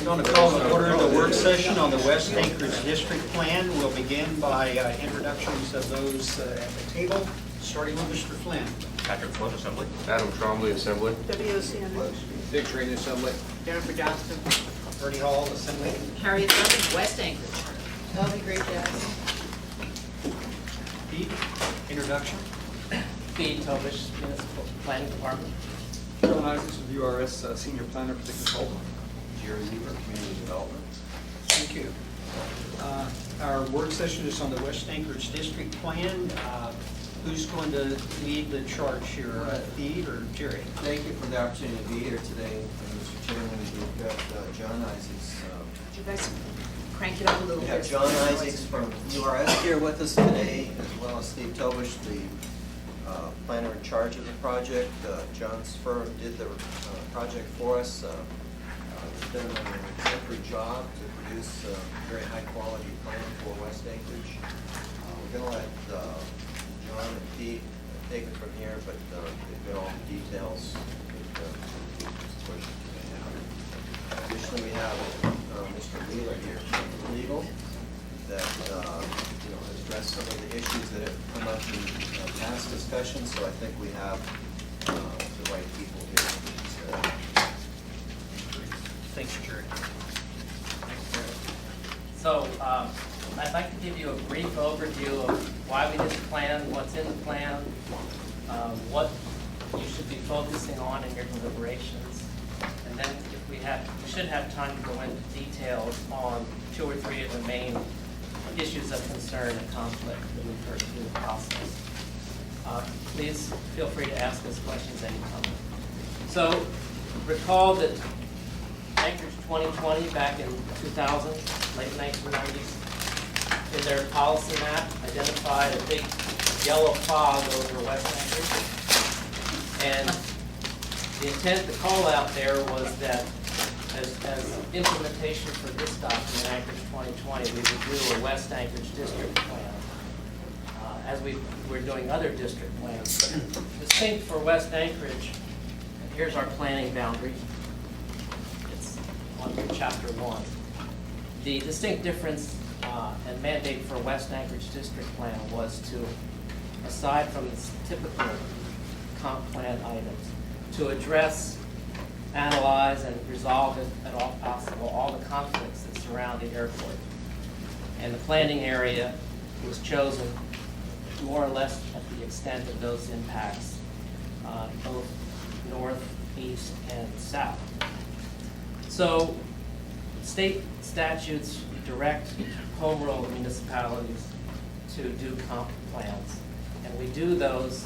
I'm going to call to order the work session on the West Anchorage District Plan. We'll begin by introductions of those at the table, starting with Mr. Flynn. Patrick Flynn, Assembly. Adam Trombley, Assembly. WOCN. Dick Train, Assembly. Jennifer Johnston. Bernie Hall, Assembly. Harriet Duncan, West Anchorage. Toby Gray Jackson. Pete, introduction. Pete Tobish, Municipal Planning Department. John Isaacs with URS, Senior Planner for the Consultant. Jerry Weaver, Community Development. Thank you. Our work session is on the West Anchorage District Plan. Who's going to lead the charge here, Pete or Jerry? Thank you for the opportunity to be here today, Mr. Chairman. We've got John Isaacs. Would you guys crank it up a little We bit? have John Isaacs from URS here with us today, as well as Steve Tobish, the planner in charge of the project. John's firm did the project for us. They've done an exemplary job to produce a very high-quality plan for West Anchorage. We're going to let John and Pete take it from here, but they've got all the details. Additionally, we have Mr. Wheeler here from legal that has addressed some of the issues that have come up in past discussions. So I think we have the right people here. Thanks, Jerry. So I'd like to give you a brief overview of why we did the plan, what's in the plan, what you should be focusing on in your deliberations. And then we should have time to go into details on 2 or 3 of the main issues of concern and conflict that we've heard through the process. Please feel free to ask us questions anytime. So recall that Anchorage 2020 back in 2000, late 1990s, in their policy map identified a big yellow fog over West Anchorage. And the intent, the call out there was that as implementation for this document, Anchorage 2020, we would do a West Anchorage district plan, as we were doing other district plans. Distinct for West Anchorage, and here's our planning boundary. It's on chapter 1. The distinct difference and mandate for West Anchorage district plan was to, aside from the typical comp plan items, to address, analyze, and resolve, if at all possible, all the conflicts that surround the airport. And the planning area was chosen more or less at the extent of those impacts, both north, east, and south. So state statutes direct home rule municipalities to do comp plans. And we do those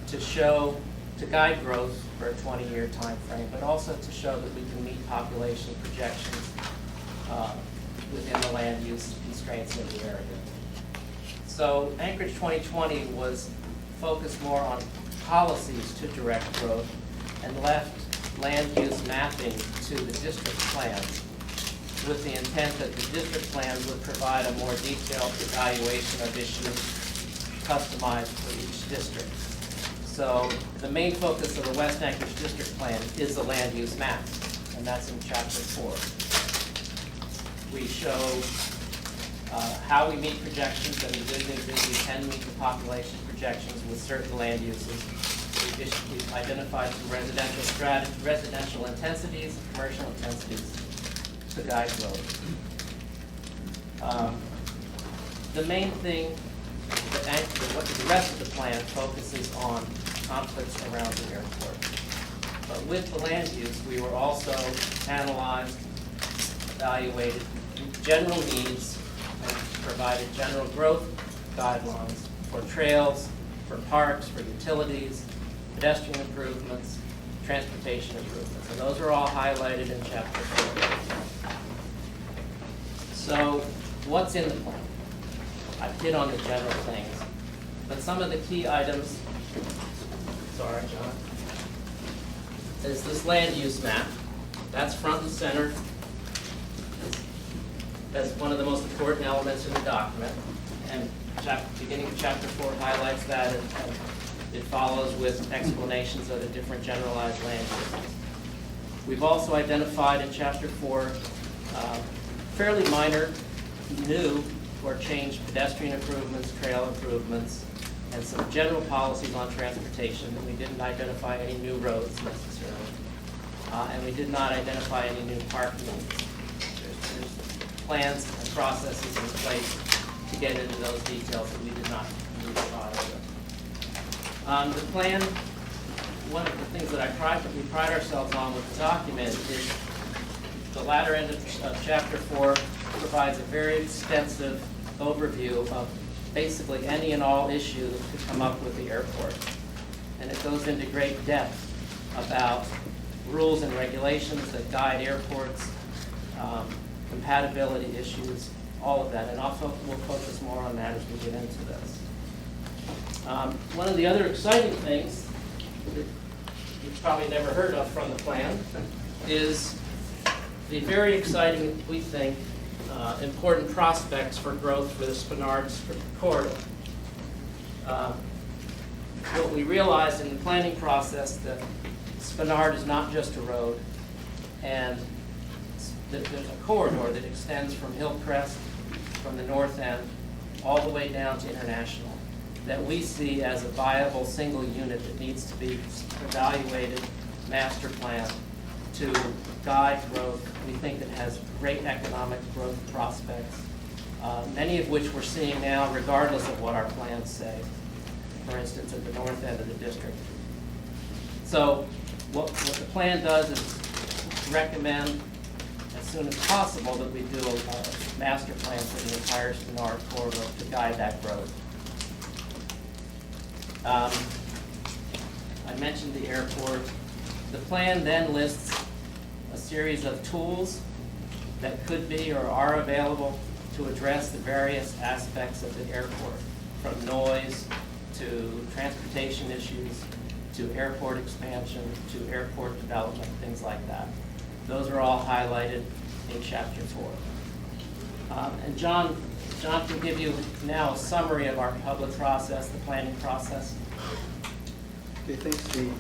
to guide growth for a 20-year time frame, but also to show that we can meet population projections within the land use constraints of the area. So Anchorage 2020 was focused more on policies to direct growth and left land use mapping to the district plans, with the intent that the district plans would provide a more detailed evaluation of issues customized for each district. So the main focus of the West Anchorage District Plan is the land use map, and that's in chapter 4. We show how we meet projections, and the good news is we can meet the population projections with certain land uses. We've identified some residential intensities, commercial intensities to guide growth. The main thing, the rest of the plan focuses on conflicts around the airport. But with the land use, we were also analyzed, evaluated general needs, and provided general growth guidelines for trails, for parks, for utilities, pedestrian improvements, transportation improvements. And those are all highlighted in chapter 4. So what's in the plan? I've hit on the general things, but some of the key items, sorry, John, is this land use map. That's front and center. That's one of the most important elements in the document. And beginning of chapter 4 highlights that, and it follows with explanations of the different generalized land uses. We've also identified in Chapter 4 fairly minor, new, or changed pedestrian improvements, trail improvements, and some general policies on transportation. And we didn't identify any new roads necessarily. And we did not identify any new parking. There's plans and processes in place to get into those details that we did not move on. The plan, one of the things that we pride ourselves on with the document is the latter end of Chapter 4 provides a very extensive overview of basically any and all issue that could come up with the airport. And it goes into great depth about rules and regulations that guide airports, compatibility issues, all of that. And also we'll focus more on that as we get into this. One of the other exciting things that you've probably never heard of from the plan is the very exciting, we think, important prospects for growth for the Spenard corridor. What we realized in the planning process that Spenard is not just a road, and there's a corridor that extends from Hillcrest, from the north end, all the way down to International, that we see as a viable single unit that needs to be evaluated, master plan to guide growth. We think it has great economic growth prospects, many of which we're seeing now regardless of what our plans say, for instance, at the north end of the district. So what the plan does is recommend as soon as possible that we do a master plan for the entire Spenard corridor to guide that growth. I mentioned the airport. The plan then lists a series of tools that could be or are available to address the various aspects of the airport, from noise to transportation issues to airport expansion to airport development, things like that. Those are all highlighted in Chapter 4. And John can give you now a summary of our public process, the planning process. Okay, thanks, Steve.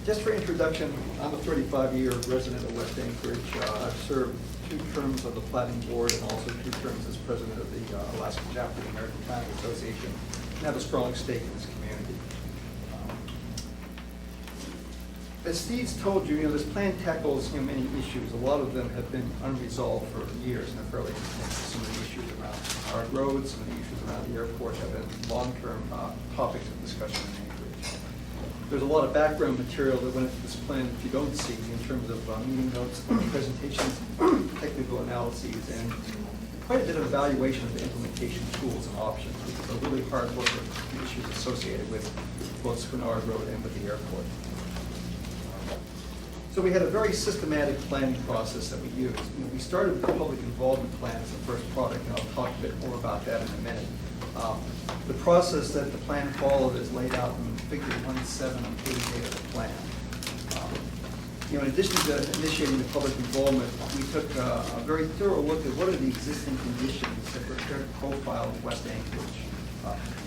Just for introduction, I'm a 35-year resident of West Anchorage. I've served 2 terms on the planning board and also 2 terms as president of the Alaska chapter of the American Planning Association, and have a strong stake in this community. As Steve's told you, this plan tackles many issues. A lot of them have been unresolved for years and are fairly intense. Some of the issues around our roads, some of the issues around the airport have been long-term topics of discussion in Anchorage. There's a lot of background material that went into this plan that you don't see in terms of meeting notes, presentations, technical analyses, and quite a bit of evaluation of the implementation tools and options, which is a really hard look at the issues associated with both Spenard Road and with the airport. So we had a very systematic planning process that we used. We started with the public involvement plan as the first product, and I'll talk a bit more about that in a minute. The process that the plan followed is laid out in Figure 1.7 on page 8 of the plan. In addition to initiating the public involvement, we took a very thorough look at what are the existing conditions that prepare the profile of West Anchorage.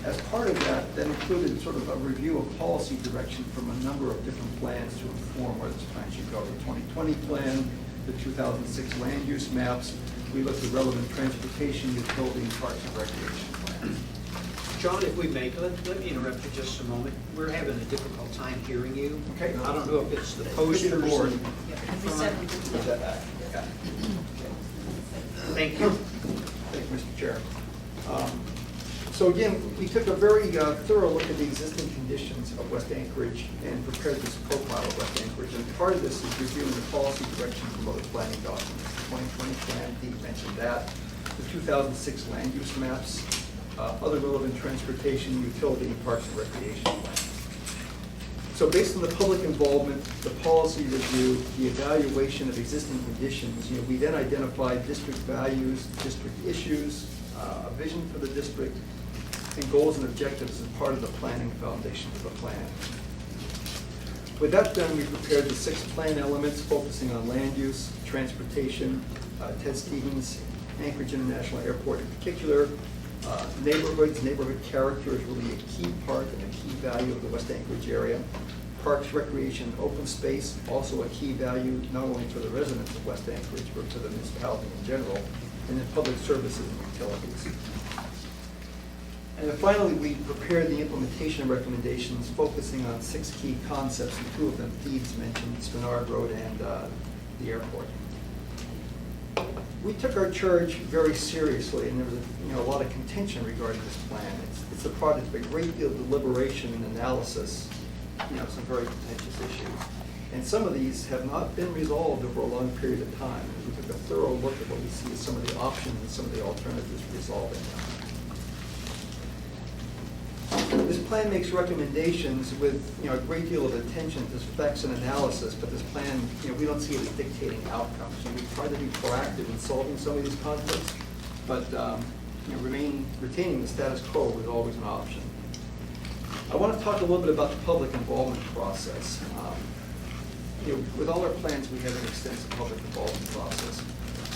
As part of that, that included sort of a review of policy direction from a number of different plans to inform where this plan should go. The 2020 plan, the 2006 land use maps. We looked at relevant transportation, utility, and parks and recreation plans. John, if we may, let me interrupt you just a moment. We're having a difficult time hearing you. Okay. I don't know if it's the Push the posters. board. and- Is that back? Got it. Thank you. Thank you, Mr. Chair. So again, we took a very thorough look at the existing conditions of West Anchorage and prepared this profile of West Anchorage. And part of this is reviewing the policy direction from other planning documents. The 2020 plan, Pete mentioned that. The 2006 land use maps, other relevant transportation, utility, and parks and recreation plans. So based on the public involvement, the policy review, the evaluation of existing conditions, we then identified district values, district issues, a vision for the district, and goals and objectives as part of the planning foundation for the plan. With that done, we prepared the 6 plan elements focusing on land use, transportation, Ted Stevens, Anchorage International Airport in particular. Neighborhoods, neighborhood character is really a key part and a key value of the West Anchorage area. Parks, recreation, open space, also a key value not only for the residents of West Anchorage, but for the municipality in general, and then public services and utilities. And then finally, we prepared the implementation recommendations focusing on 6 key concepts, and 2 of them Thebes mentioned, Spinard Road and the airport. We took our charge very seriously, and there was a lot of contention regarding this plan. It's a product of a great deal of deliberation and analysis, some very contentious issues. And some of these have not been resolved over a long period of time. We took a thorough look at what we see as some of the options and some of the alternatives for resolving them. This plan makes recommendations with a great deal of attention to specs and analysis, but this plan, we don't see it as dictating outcomes. So we try to be proactive in solving some of these conflicts, but retaining the status quo is always an option. I want to talk a little bit about the public involvement process. With all our plans, we have an extensive public involvement process.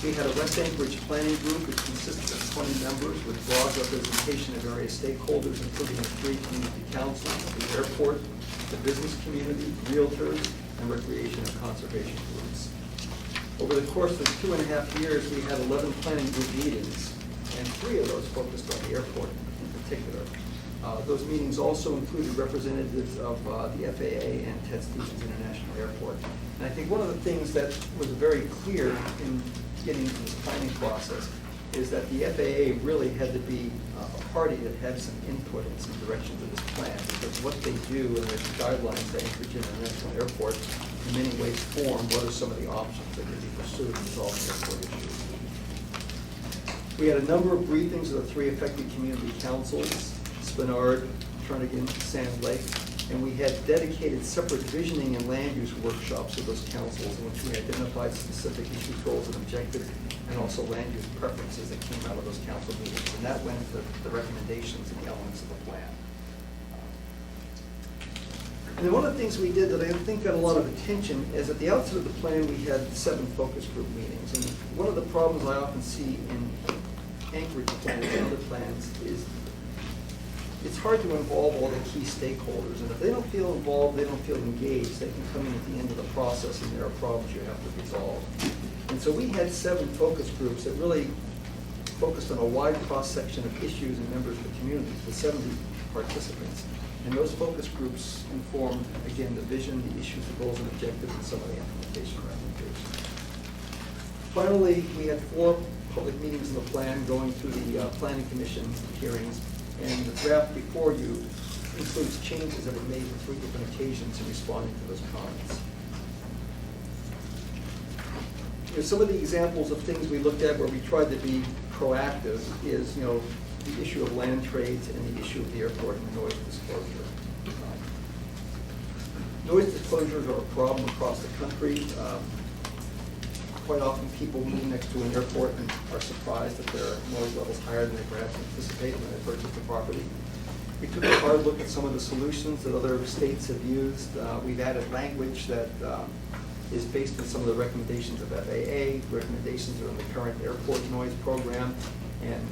We had a West Anchorage planning group which consisted of 20 members with broad representation of various stakeholders, including the 3 community councils, the airport, the business community, realtors, and recreation and conservation groups. Over the course of 2.5 years, we had 11 planning group meetings, and 3 of those focused on the airport in particular. Those meetings also included representatives of the FAA and Ted Stevens International Airport. And I think one of the things that was very clear in getting into this planning process is that the FAA really had to be a party that had some input and some direction to this plan, because what they do and the guidelines that Anchorage International Airport in many ways form what are some of the options that could be pursued in resolving airport issues. We had a number of briefings of the 3 affected community councils, Spinard, Turnagain, Sand Lake, and we had dedicated separate visioning and land use workshops of those councils in which we identified specific issues, goals, and objectives, and also land use preferences that came out of those council meetings. And that went to the recommendations and the elements of the plan. And then one of the things we did that I think got a lot of attention is at the outset of the plan we had 7 focus group meetings. And one of the problems I often see in Anchorage plans and other plans is it's hard to involve all the key stakeholders, and if they don't feel involved, they don't feel engaged, they can come in at the end of the process and there are problems you have to resolve. And so we had 7 focus groups that really focused on a wide cross-section of issues and members of the communities with 70 participants. And those focus groups informed, again, the vision, the issues, the goals and objectives, and some of the implementation recommendations. Finally, we had 4 public meetings in the plan going through the Planning Commission hearings. And the draft before you includes changes that were made on 3 different occasions in responding to those comments. Some of the examples of things we looked at where we tried to be proactive is, the issue of land trades and the issue of the airport and the noise disclosure. Noise disclosures are a problem across the country. Quite often people move next to an airport and are surprised that their noise level's higher than they perhaps anticipate when they purchase the property. We took a hard look at some of the solutions that other states have used. We've added language that is based on some of the recommendations of FAA, recommendations that are in the current airport noise program, and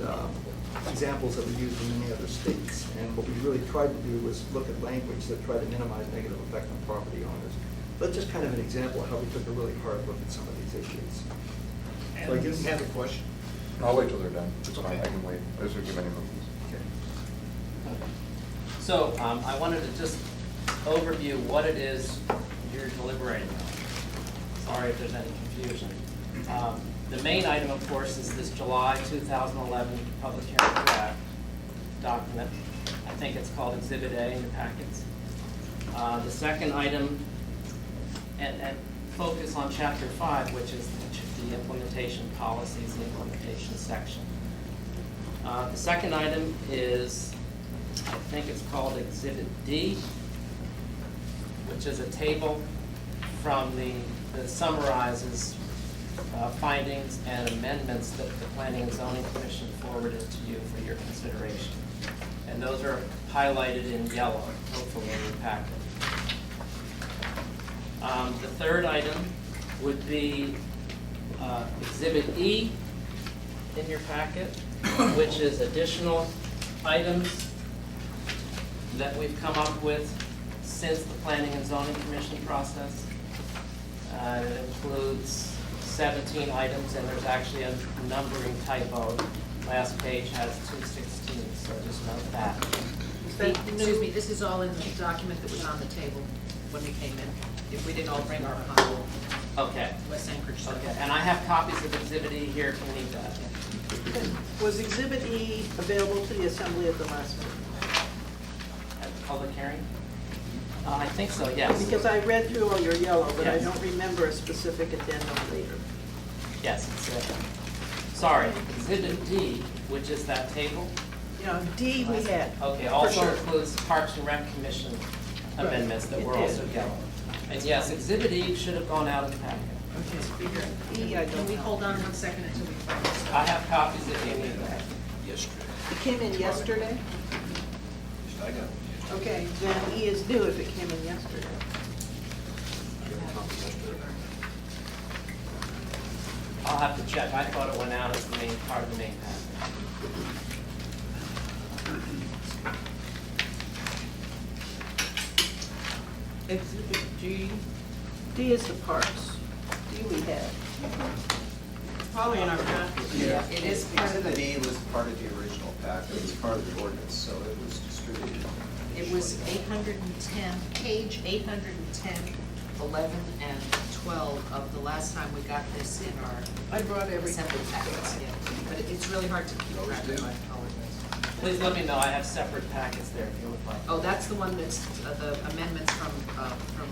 examples that we use in many other states. And what we really tried to do was look at language that tried to minimize negative effect on property owners. That's just kind of an example of how we took a really hard look at some of these issues. So I guess have a question. I'll wait till they're done. It's Okay. fine, I can wait. I just give any movies. Okay. So I wanted to just overview what it is you're deliberating on. Sorry if there's any confusion. The main item, of course, is this July 2011 public hearing draft document. I think it's called Exhibit A in the packets. The second item, and focus on Chapter 5, which is the implementation policies, the implementation section. The second item is, I think it's called Exhibit D, which is a table from that summarizes findings and amendments that the Planning and Zoning Commission forwarded to you for your consideration. And those are highlighted in yellow, hopefully in your packet. The third item would be Exhibit E in your packet, which is additional items that we've come up with since the Planning and Zoning Commission process. It includes 17 items, and there's actually a numbering typo. Last page has 216, so just note that. Excuse me, this is all in the document that was on the table when we came in. If we didn't all bring our copy, Okay. West Anchorage stuff. Okay, and I have copies of Exhibit E here if you need that. Was Exhibit E available to the assembly at the last meeting? At the public hearing? I think so, yes. Because I read through all your yellow, but I Yes. don't remember a specific addendum later. Yes, sorry, Exhibit D, which is that table. You know, D we had. Okay, for also sure. includes Parks and Rec Commission amendments that It were did. also yellow. And yes, Exhibit E should have gone out in the packet. E, I Can don't we know. hold on 1 second until we find this? I have copies if you need that. It came in yesterday? I got it. Okay, then E is new if it came in yesterday. I'll have to check. I thought it went out as the main part of the main packet. Exhibit G. D is the parks. D we had. Probably in our packet. Yeah, It is part of Exhibit the- E was part of the original packet, it was part of the ordinance, so it was distributed. It was 810, page 810, 11, and 12 of the last time we got this in our I brought everything. assembly packets. Yeah. But it's really hard to keep track of, I apologize. Please let me know. I have separate packets there if you would like. Oh, that's the one that's, the amendments from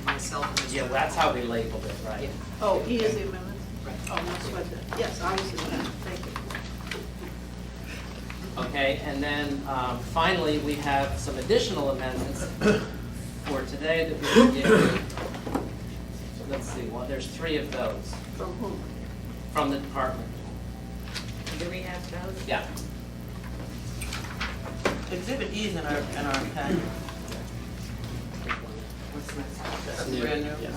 myself and Mr. Yeah, that's how we labeled it, right? Yeah. Oh, E is the amendment? Right. Oh, that's what that, yes, I was in that, thank you. Okay, and then finally, we have some additional amendments for today that we will give you. So let's see, well, there's 3 of those From whom? from the department. Do we have those? Yeah. Exhibit E is in our packet. What's this? That's brand new? Yes.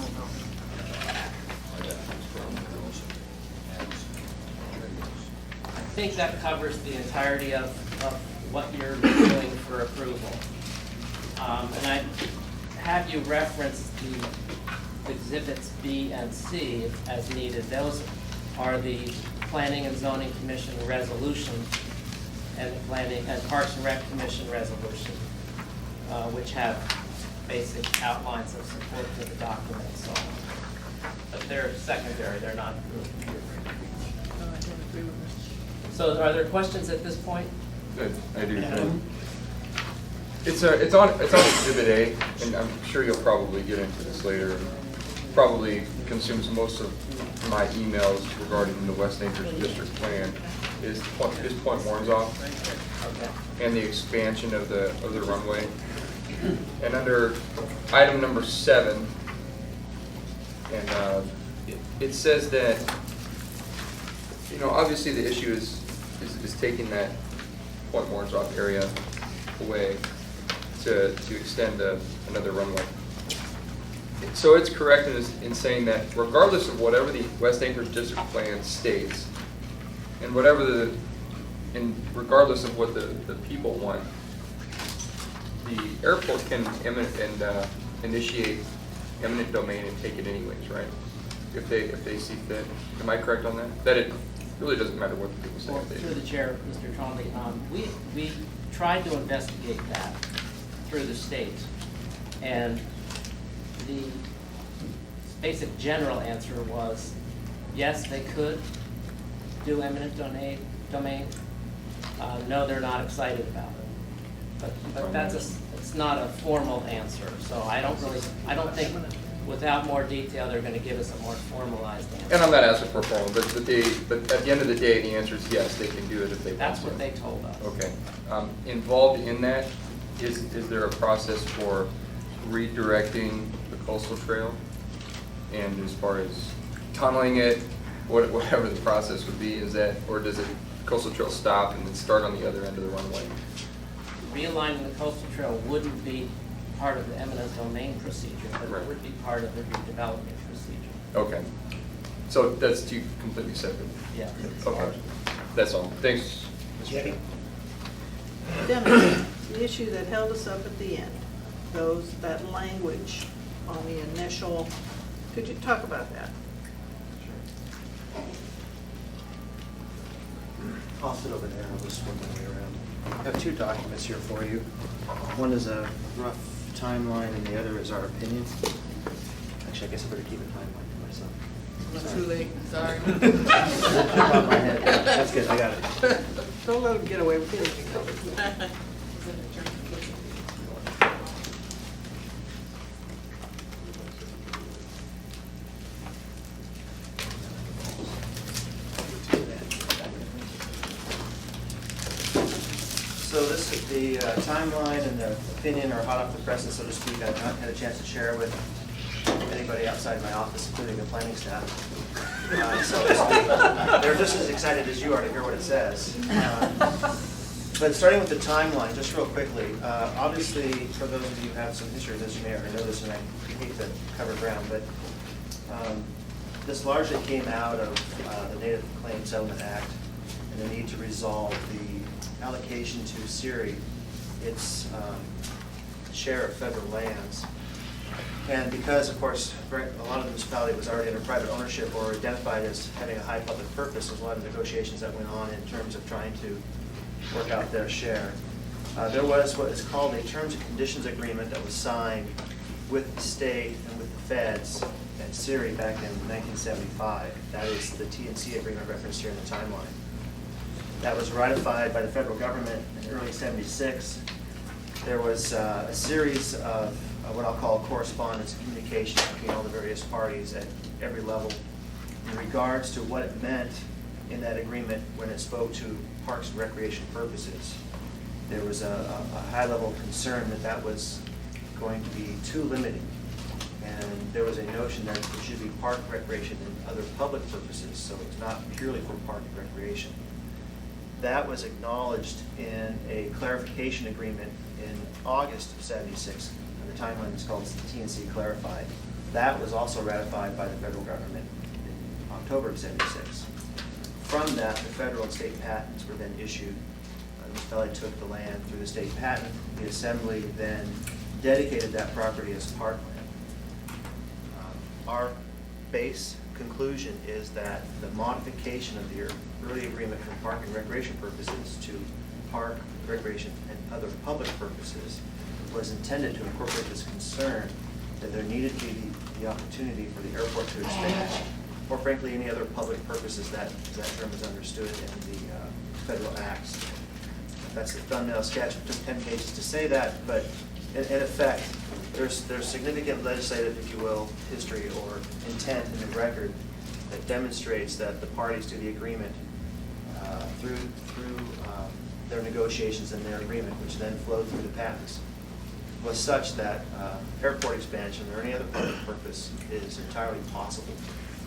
I think that covers the entirety of what you're doing for approval. And I have you reference the exhibits B and C as needed. Those are the Planning and Zoning Commission resolution and the Planning and Parks and Rec Commission resolution, which have basic outlines of support for the document and so on. But they're secondary, they're not approved. No, I don't agree with this. So are there questions at this point? Good, I do. It's on Exhibit A, and I'm sure you'll probably get into this later. Probably consumes most of my emails regarding the West Anchorage District Plan is Point Warren's Okay. and the expansion of the runway. And under item number 7, and it says that, you know, obviously the issue is taking that Point Warren's area away to extend another runway. So it's correct in saying that regardless of whatever the West Anchorage District Plan states, and regardless of what the people want, the airport can initiate eminent domain and take it anyways, right? If they see fit. Am I correct on that? That it really doesn't matter what the people say. Well, through the chair, Mr. Trombley, we tried to investigate that through the state. And the basic general answer was, yes, they could do eminent domain. No, they're not excited about it. But it's not a formal answer. So I don't think without more detail, they're going to give us a more formalized answer. And I'm not asking for formal, but at the end of the day, the answer is yes, they can do it if they want to. That's what they told us. Okay. Involved in that, is there a process for redirecting the coastal trail? And as far as tunneling it, whatever the process would be, is that, or does the coastal trail stop and then start on the other end of the runway? Realigning the coastal trail wouldn't be part of the eminent domain procedure, but Right. it would be part of the redevelopment procedure. Okay. So that's 2 completely separate. Yeah. Okay. That's all. Thanks, Mr. Chair. Dennis, the issue that held us up at the end. that language on the initial, could you talk about that? I'll sit over there, I'll just work my way around. I have 2 documents here for you. One is a rough timeline and the other is our opinion. Actually, I guess I better keep a timeline to myself. Not too late, sorry. Top of my head. That's good, I got it. Don't let them get away with anything. So this is the timeline and the opinion are hot off the presses, so to speak. I've not had a chance to share with anybody outside my office, including the planning staff. So to speak. They're just as excited as you are to hear what it says. But starting with the timeline, just real quickly, obviously, for those of you who have some history of this, you may already know this, and I hate to cover ground, but this largely came out of the Native Claims Settlement Act and the need to resolve the allocation to SERI its share of federal lands. And because, of course, a lot of the municipality was already under private ownership or identified as having a high public purpose, there's a lot of negotiations that went on in terms of trying to work out their share. There was what is called a Terms and Conditions Agreement that was signed with the state and with the feds and SERI back in 1975. That is the T&C agreement referenced here in the timeline. That was ratified by the federal government in early '76. There was a series of what I'll call correspondence and communication between all the various parties at every level in regards to what it meant in that agreement when it spoke to parks and recreation purposes. There was a high level of concern that that was going to be too limiting. And there was a notion that it should be park recreation and other public purposes, so it's not purely for park and recreation. That was acknowledged in a clarification agreement in August of '76, and the timeline is called T&C Clarified. That was also ratified by the federal government in October of '76. From that, the federal and state patents were then issued. The municipality took the land through the state patent. The assembly then dedicated that property as parkland. Our base conclusion is that the modification of the early agreement from park and recreation purposes to park, recreation, and other public purposes was intended to incorporate this concern that there needed to be the opportunity for the airport to expand, or frankly, any other public purposes that term is understood in the federal acts. That's the thumbnail sketch. It took 10 pages to say that, but in effect, there's significant legislative, if you will, history or intent in the record that demonstrates that the parties to the agreement through their negotiations and their agreement, which then flowed through the patents, was such that airport expansion or any other public purpose is entirely possible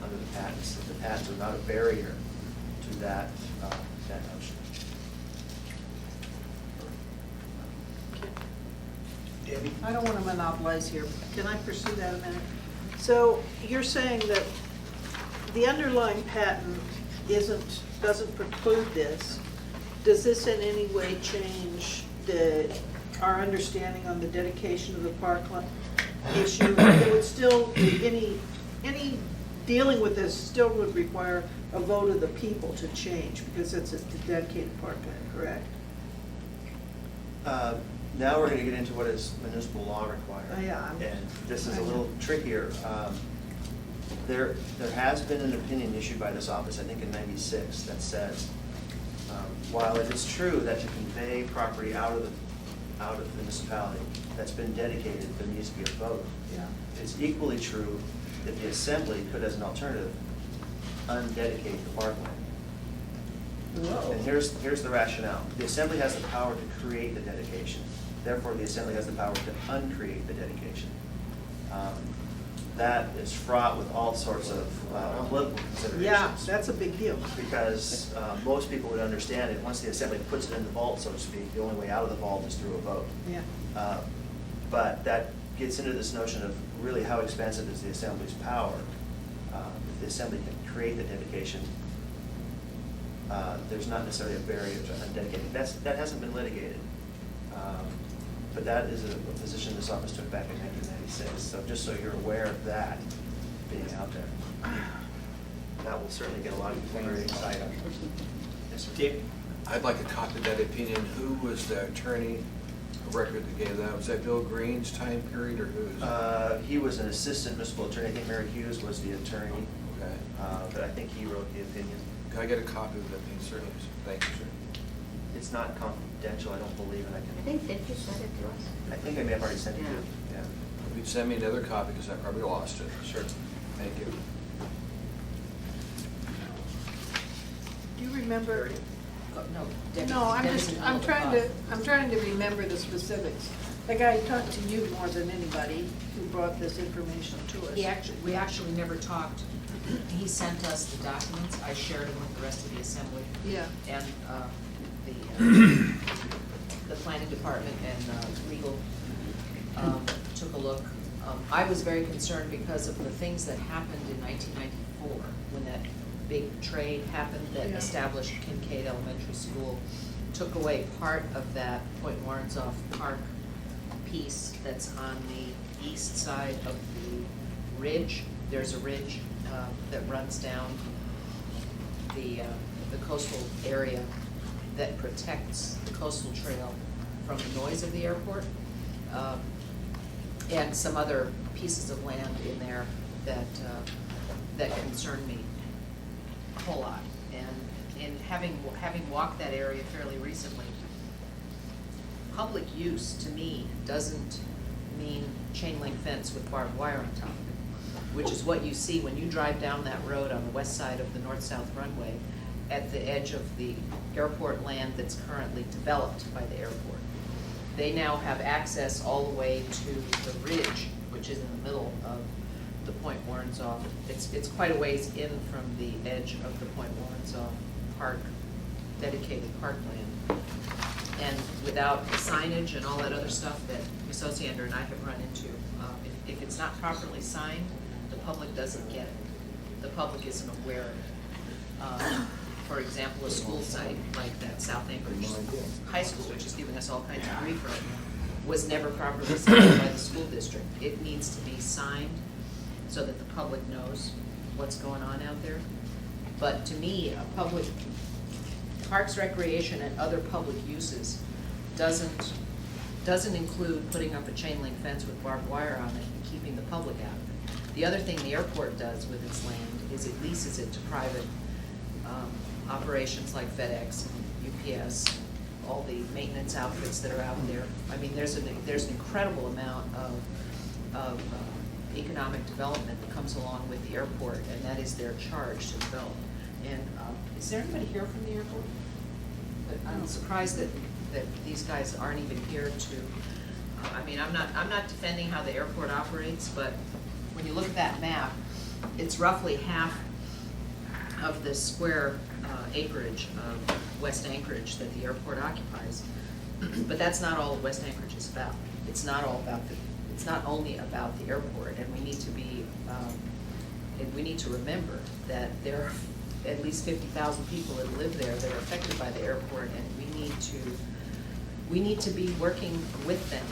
under the patents. The patents are not a barrier to that notion. Debbie? I don't want to monopolize here. Can I pursue that a minute? So you're saying that the underlying patent doesn't preclude this. Does this in any way change our understanding on the dedication of the parkland issue? It would still, any dealing with this still would require a vote of the people to change because it's a dedicated parkland, correct? Now we're going to get into what is municipal law required. Oh, yeah. And this is a little trickier. There has been an opinion issued by this office, I think in '96, that says, while it is true that to convey property out of the municipality that's been dedicated, there needs to be a vote. Yeah. It's equally true that the assembly could, as an alternative, undedicate the parkland. Whoa. And here's the rationale. The assembly has the power to create the dedication. Therefore, the assembly has the power to uncreate the dedication. That is fraught with all sorts of political considerations. Yeah, that's a big deal. Because most people would understand it, once the assembly puts it in the vault, so to speak, the only way out of the vault is through a vote. Yeah. But that gets into this notion of really how expansive is the assembly's power. If the assembly can create the dedication, there's not necessarily a barrier to undedicating. That hasn't been litigated. But that is a position this office took back in 1996, so just so you're aware of that being out there. That will certainly get a lot of people very excited. Yes, sir. Dave? I'd like a copy of that opinion. Who was the attorney of record that gave that? Was that Bill Green's time period or whose? He was an assistant municipal attorney. I think Mary Hughes was the attorney, Okay. but I think he wrote the opinion. Can I get a copy of that opinion, certainly? Thank you, sir. It's not confidential, I don't believe, and I I think that you sent it to us. think I may have already sent it to you. Yeah. Yeah. If you'd send me another copy, because I probably lost it. Sure. Thank you. Do you remember? Oh, no, Debbie- No, I'm Debbie's just, in the I'm middle of trying the to, thought. I'm trying to remember the specifics. Like I talked to you more than anybody who brought this information to us. We actually never talked. He sent us the documents. I shared them with the rest of the assembly. Yeah. And the planning department and legal took a look. I was very concerned because of the things that happened in 1994, when that big trade happened that Yeah. established Kincaid Elementary School, took away part of that Point Warrenzoff Park piece that's on the east side of the ridge. There's a ridge that runs down the coastal area that protects the coastal trail from the noise of the airport. And some other pieces of land in there that concern me a whole lot. And in having walked that area fairly recently, public use to me doesn't mean chain link fence with barbed wire on top of it, which is what you see when you drive down that road on the west side of the north-south runway at the edge of the airport land that's currently developed by the airport. They now have access all the way to the ridge, which is in the middle of the Point Warrenzoff. It's quite a ways in from the edge of the Point Warrenzoff Park, dedicated parkland. And without signage and all that other stuff that Ms. Osiander and I have run into, if it's not properly signed, the public doesn't get it. The public isn't aware of it. For example, a school site like that South Anchorage High School, which is giving us all kinds of grief right now, was never properly signed by the school district. It needs to be signed so that the public knows what's going on out there. But to me, a public, parks, recreation, and other public uses doesn't include putting up a chain link fence with barbed wire on it and keeping the public out of it. The other thing the airport does with its land is it leases it to private operations like FedEx and UPS, all the maintenance outfits that are out there. I mean, there's an incredible amount of economic development that comes along with the airport, and that is their charge to develop. And is there anybody here from the airport? But I'm surprised that these guys aren't even here to, I mean, I'm not defending how the airport operates, but when you look at that map, it's roughly half of the square acreage of West Anchorage that the airport occupies. But that's not all West Anchorage is about. It's not only about the airport, and we need to remember that there are at least 50,000 people that live there that are affected by the airport, and we need to be working with them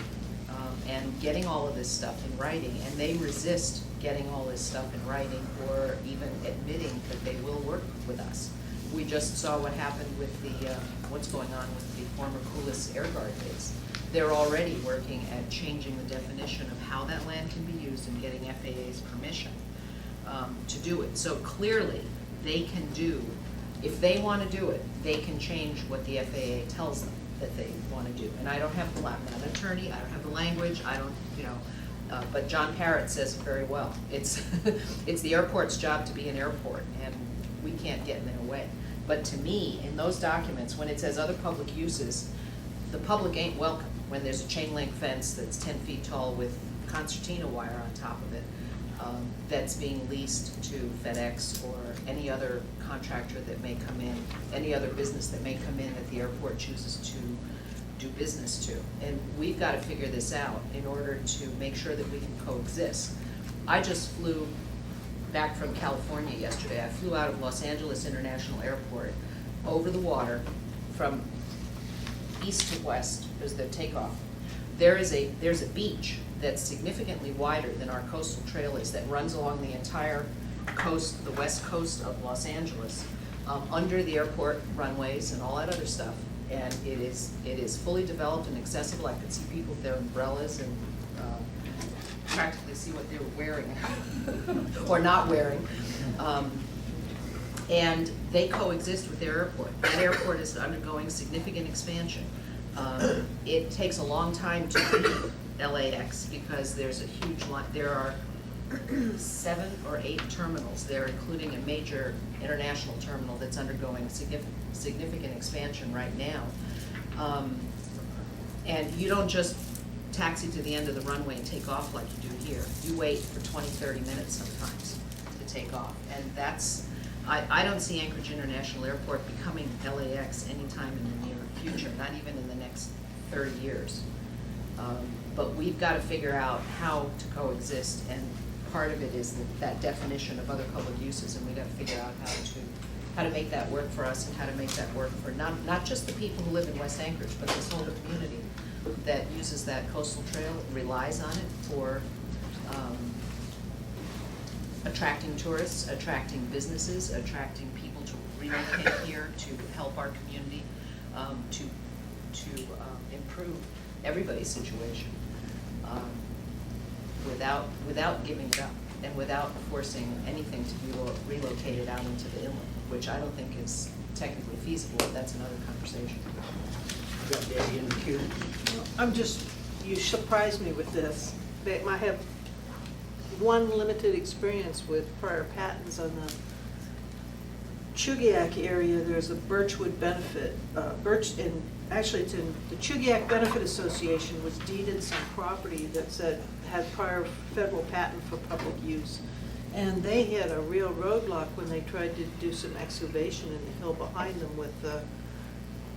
and getting all of this stuff in writing, and they resist getting all this stuff in writing or even admitting that they will work with us. We just saw what happened with what's going on with the former Coulis Air Guard base. They're already working at changing the definition of how that land can be used and getting FAA's permission to do it. So clearly, they can do, if they want to do it, they can change what the FAA tells them that they want to do. And I don't have I'm not an attorney, I don't have the language, I don't, but John Parrott says it very well. It's the airport's job to be an airport, and we can't get in their way. But to me, in those documents, when it says other public uses, the public ain't welcome when there's a chain link fence that's 10 feet tall with concertina wire on top of it, that's being leased to FedEx or any other contractor that may come in, any other business that may come in that the airport chooses to do business to. And we've got to figure this out in order to make sure that we can coexist. I just flew back from California yesterday. I flew out of Los Angeles International Airport over the water from east to west. There's the takeoff. there's a beach that's significantly wider than our coastal trail is, that runs along the entire coast, the west coast of Los Angeles, under the airport runways and all that other stuff. And it is fully developed and accessible. I could see people with their umbrellas and practically see what they were wearing or not wearing. And they coexist with their airport. That airport is undergoing significant expansion. It takes a long time to leave LAX because there's a huge line. There are 7 or 8 terminals there, including a major international terminal that's undergoing significant expansion right now. And you don't just taxi to the end of the runway and take off like you do here. You wait for 20, 30 minutes sometimes to take off. And that's, I don't see Anchorage International Airport becoming LAX anytime in the near future, not even in the next 30 years. But we've got to figure out how to coexist, and part of it is that definition of other public uses, and we've got to figure out how to make that work for us, and how to make that work for not just the people who live in West Anchorage, but this whole community that uses that coastal trail, relies on it for attracting tourists, attracting businesses, attracting people to relocate here to help our community, to improve everybody's situation, without giving it up and without forcing anything to be relocated out into the inland, which I don't think is technically feasible, but that's another conversation. Got Debbie in the queue. You surprised me with this. I have one limited experience with prior patents on the Chugiak area. There's a Birchwood benefit, actually it's in the Chugiak Benefit Association was deeded some property that had prior federal patent for public use. And they had a real roadblock when they tried to do some excavation in the hill behind them with the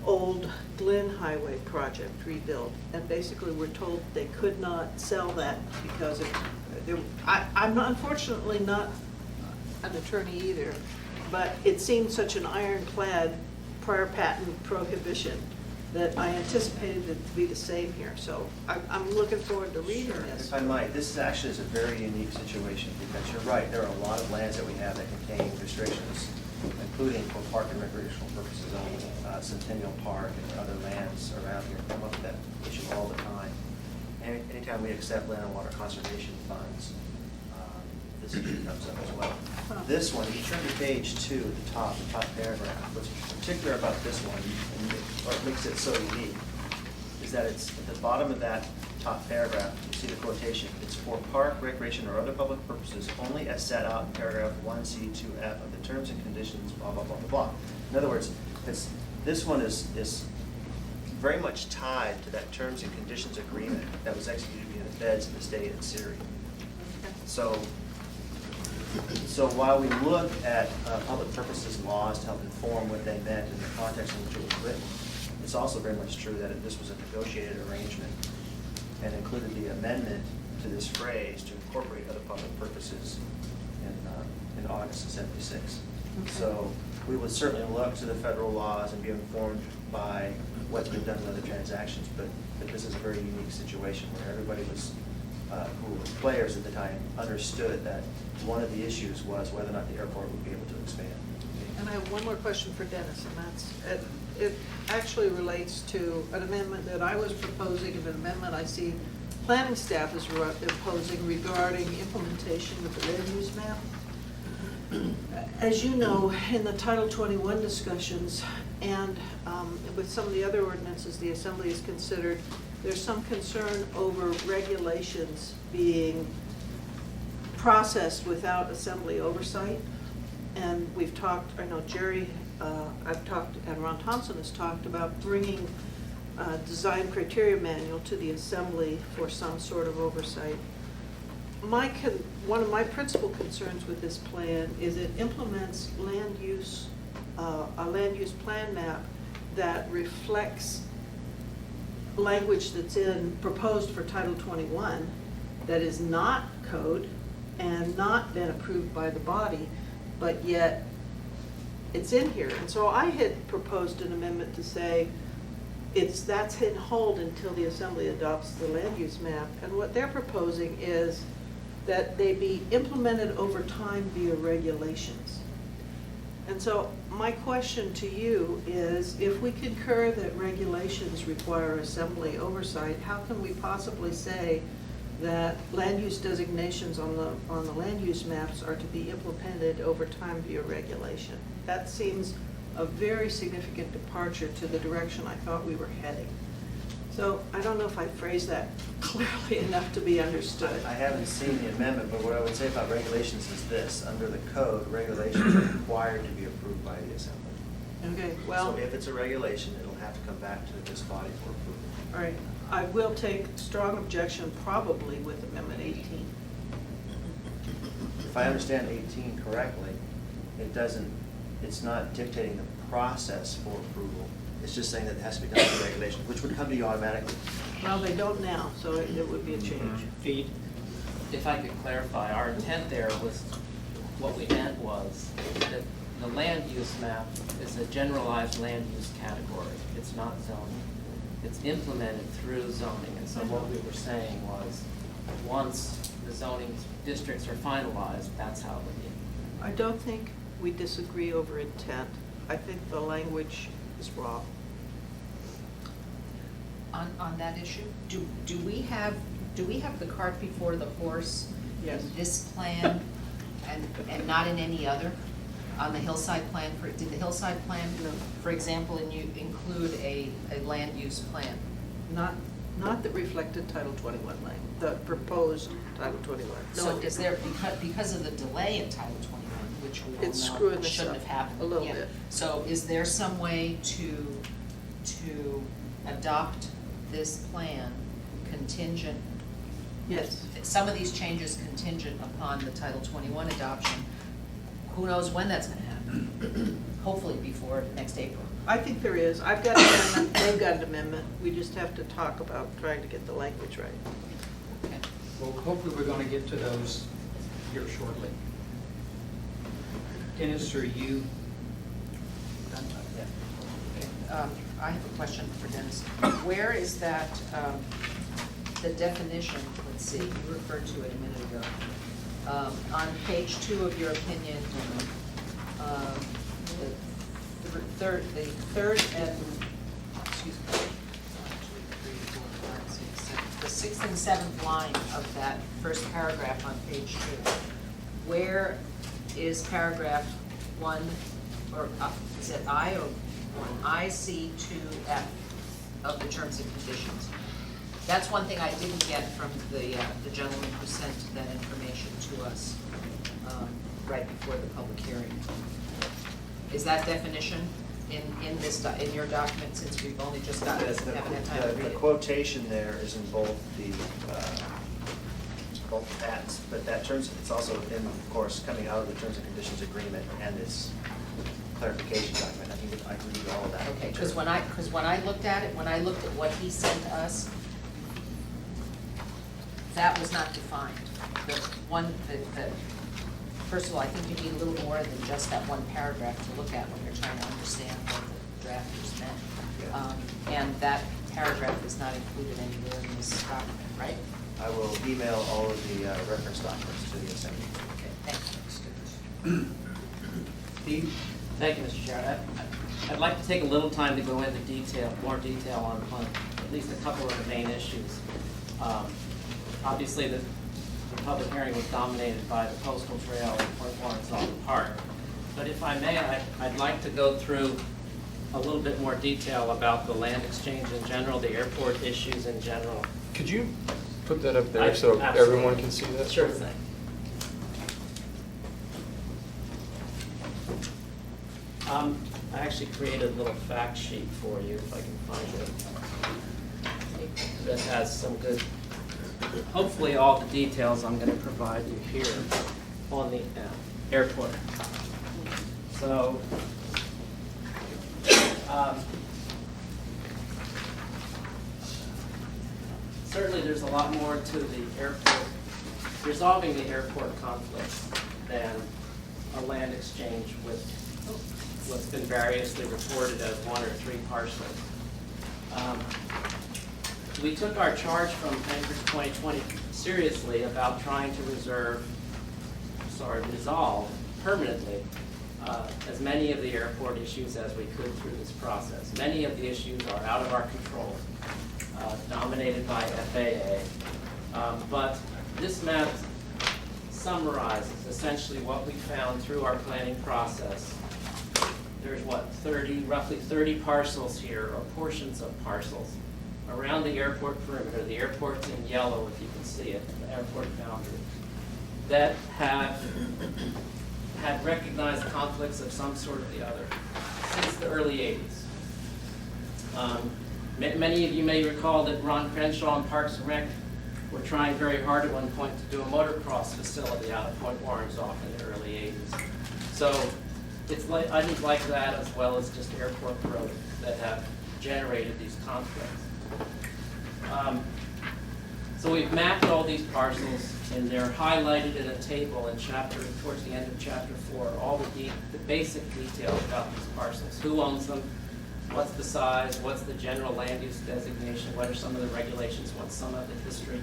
old Glen Highway project rebuild. And basically we're told they could not sell that because I'm unfortunately not an attorney either, but it seemed such an ironclad prior patent prohibition that I anticipated it to be the same here. So I'm looking forward to reading this. If I might, this actually is a very unique situation, because you're right, there are a lot of lands that we have that contain restrictions, including for park and recreational purposes only. Centennial Park and other lands around here come up with that issue all the time. Anytime we accept land and water conservation funds, this issue comes up as well. This one, you turn to page 2 at the top paragraph. What's particular about this one, and what makes it so unique, is that it's at the bottom of that top paragraph, you see the quotation, it's for park, recreation, or other public purposes only as set out in paragraph 1C2F of the terms and conditions, blah, blah, blah, blah, blah. In other words, this one is very much tied to that terms and conditions agreement that was executed between the feds and the state and Siri. So while we look at public purposes laws to help inform what they meant in the context in which it was written, it's also very much true that this was a negotiated arrangement and included the amendment to this phrase to incorporate other public purposes in August of '76. Okay. So we would certainly look to the federal laws and be informed by what's been done in other transactions, but this is a very unique situation where everybody was, who were players at the time, understood that one of the issues was whether or not the airport would be able to expand. And I have one more question for Dennis, and that's, it actually relates to an amendment that I was proposing, an amendment I see planning staff is proposing regarding implementation of the land use map. As you know, in the Title 21 discussions and with some of the other ordinances the Assembly has considered, there's some concern over regulations being processed without Assembly oversight. And we've talked, I know Jerry, I've talked, and Ron Thompson has talked about bringing design criteria manual to the Assembly for some sort of oversight. One of my principal concerns with this plan is it implements a land use plan map that reflects language that's proposed for Title 21 that is not code and not been approved by the body, but yet it's in here. And so I had proposed an amendment to say, that's in hold until the assembly adopts the land use map. And what they're proposing is that they be implemented over time via regulations. And so my question to you is, if we concur that regulations require assembly oversight, how can we possibly say that land use designations on the land use maps are to be implemented over time via regulation? That seems a very significant departure to the direction I thought we were heading. So I don't know if I phrased that clearly enough to be understood. I haven't seen the amendment, but what I would say about regulations is this: under the code, regulations are required to be approved by the assembly. Okay, well. So if it's a regulation, it'll have to come back to this body for approval. All right, I will take strong objection probably with Amendment 18. If I understand 18 correctly, it's not dictating the process for approval. It's just saying that it has to be done through regulation, which would come to you automatically. Well, they don't now, so it would be a change. Feed. If I could clarify, our intent there was, what we meant was that the land use map is a generalized land use category. It's not zoning. It's implemented through zoning. And so what we were saying was, once the zoning districts are finalized, that's how it would be. I don't think we disagree over intent. I think the language is wrong. On that issue, do we have the cart before the horse? Yes. In this plan and not in any other? On the hillside plan, did the hillside plan, No. for example, include a land use plan? Not that reflected Title 21 language, the proposed Title 21. No, So it is didn't. there, because of the delay in Title 21, which we all It's screwing know this shouldn't up have happened. a little yeah. bit. So is there some way to adopt this plan contingent? Yes. Some of these changes contingent upon the Title 21 adoption. Who knows when that's gonna happen? Hopefully before next April. I think there is. I've got an amendment, they've got an amendment. We just have to talk about trying to get the language right. Okay. Well, hopefully we're going to get to those here shortly. Dennis, are you done? Yeah. I have a question for Dennis. Where is that, the definition, let's see, you referred to it a minute ago. On page 2 of your opinion, the third and, excuse me, 1, 2, 3, 4, 5, 6, 7, the 6th and 7th line of that first paragraph on page 2. Where is paragraph 1, or is it I or 1? IC2F of the terms and conditions. That's one thing I didn't get from the gentleman who sent that information to us right before the public hearing. Is that definition in your document, since we've only just got it, haven't had time to read The it? quotation there is in both the patents, but that terms, it's also in, of course, coming out of the terms and conditions agreement and this clarification document. I can read all of that. Okay, because when I looked at it, when I looked at what he sent us, that was not defined. First of all, I think you need a little more than just that one paragraph to look at when you're trying to understand what the drafters meant. Yeah. And that paragraph is not included anywhere in this document, right? I will email all of the reference documents to the assembly. Okay, thanks. Steve? Thank you, Mr. Chair. I'd like to take a little time to go into more detail on at least a couple of the main issues. Obviously, the public hearing was dominated by the coastal trail and Point Lawrence Park. But if I may, I'd like to go through a little bit more detail about the land exchange in general, the airport issues in general. Could you put that up there so Absolutely. everyone can see that? Sure thing. I actually created a little fact sheet for you, if I can find it, that has some good, hopefully all the details I'm going to provide you here on the airport. So, certainly there's a lot more to the airport, resolving the airport conflicts than a land exchange with what's been variously reported as 1 or 3 parcels. We took our charge from Anchorage 2020 seriously about trying to resolve permanently as many of the airport issues as we could through this process. Many of the issues are out of our control, dominated by FAA. But this map summarizes essentially what we found through our planning process. There's roughly 30 parcels here, or portions of parcels, around the airport perimeter. The airport's in yellow, if you can see it, the airport boundary, that have had recognized conflicts of some sort or the other since the early 80s. Many of you may recall that Ron Crenshaw and Parks and Rec were trying very hard at one point to do a motocross facility out of Point Warrenzoff in the early 80s. So it's like items like that, as well as just airport growth, that have generated these conflicts. So we've mapped all these parcels, and they're highlighted in a table in towards the end of chapter 4, all the basic details about these parcels. Who owns them? What's the size? What's the general land use designation? What are some of the regulations? What's some of the history?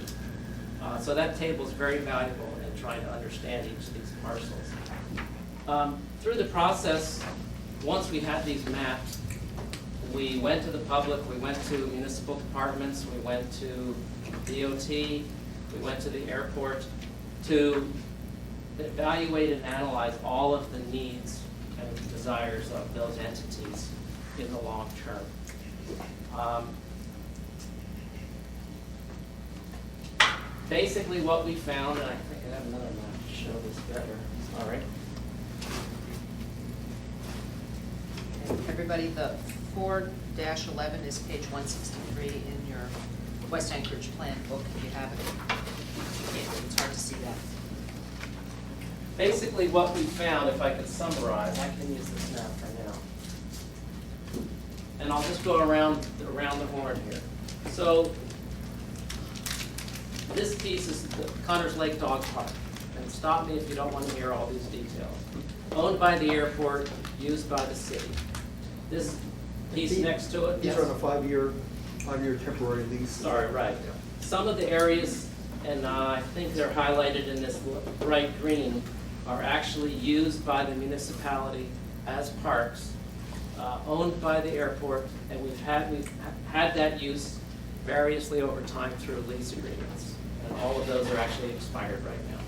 So that table is very valuable in trying to understand each of these parcels. Through the process, once we had these mapped, we went to the public, we went to municipal departments, we went to DOT, we went to the airport to evaluate and analyze all of the needs and desires of those entities in the long term. Basically what we found, and I think I have another map to show this better. All right. Everybody, the 4-11 is page 163 in your West Anchorage plan book, if you have it. It's hard to see that. Basically what we found, if I could summarize, I can use this map for now. And I'll just go around the horn here. So this piece is the Connors Lake Dog Park. And stop me if you don't want to hear all these details. Owned by the airport, used by the city. This piece next to it. These yes. are on a five-year temporary lease. Sorry, right. Some of the areas, and I think they're highlighted in this bright green, are actually used by the municipality as parks, owned by the airport, and we've had that use variously over time through lease agreements, and all of those are actually expired right now.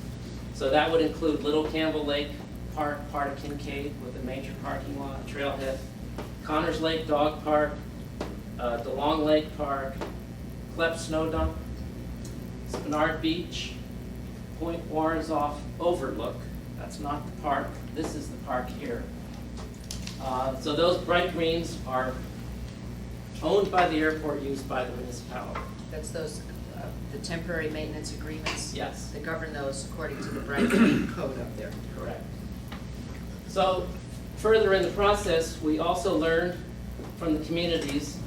So that would include Little Campbell Lake Park, part of Kincaid with a major parking lot, trailhead, Connors Lake Dog Park, DeLong Lake Park, Klepp Snow Dump, Spinard Beach, Point Warrenzoff Overlook. That's not the park. This is the park here. So those bright greens are owned by the airport, used by the municipality. That's those, the temporary maintenance agreements? Yes. That govern those according to the bright green code up there. Correct. So further in the process, we also learned from the communities,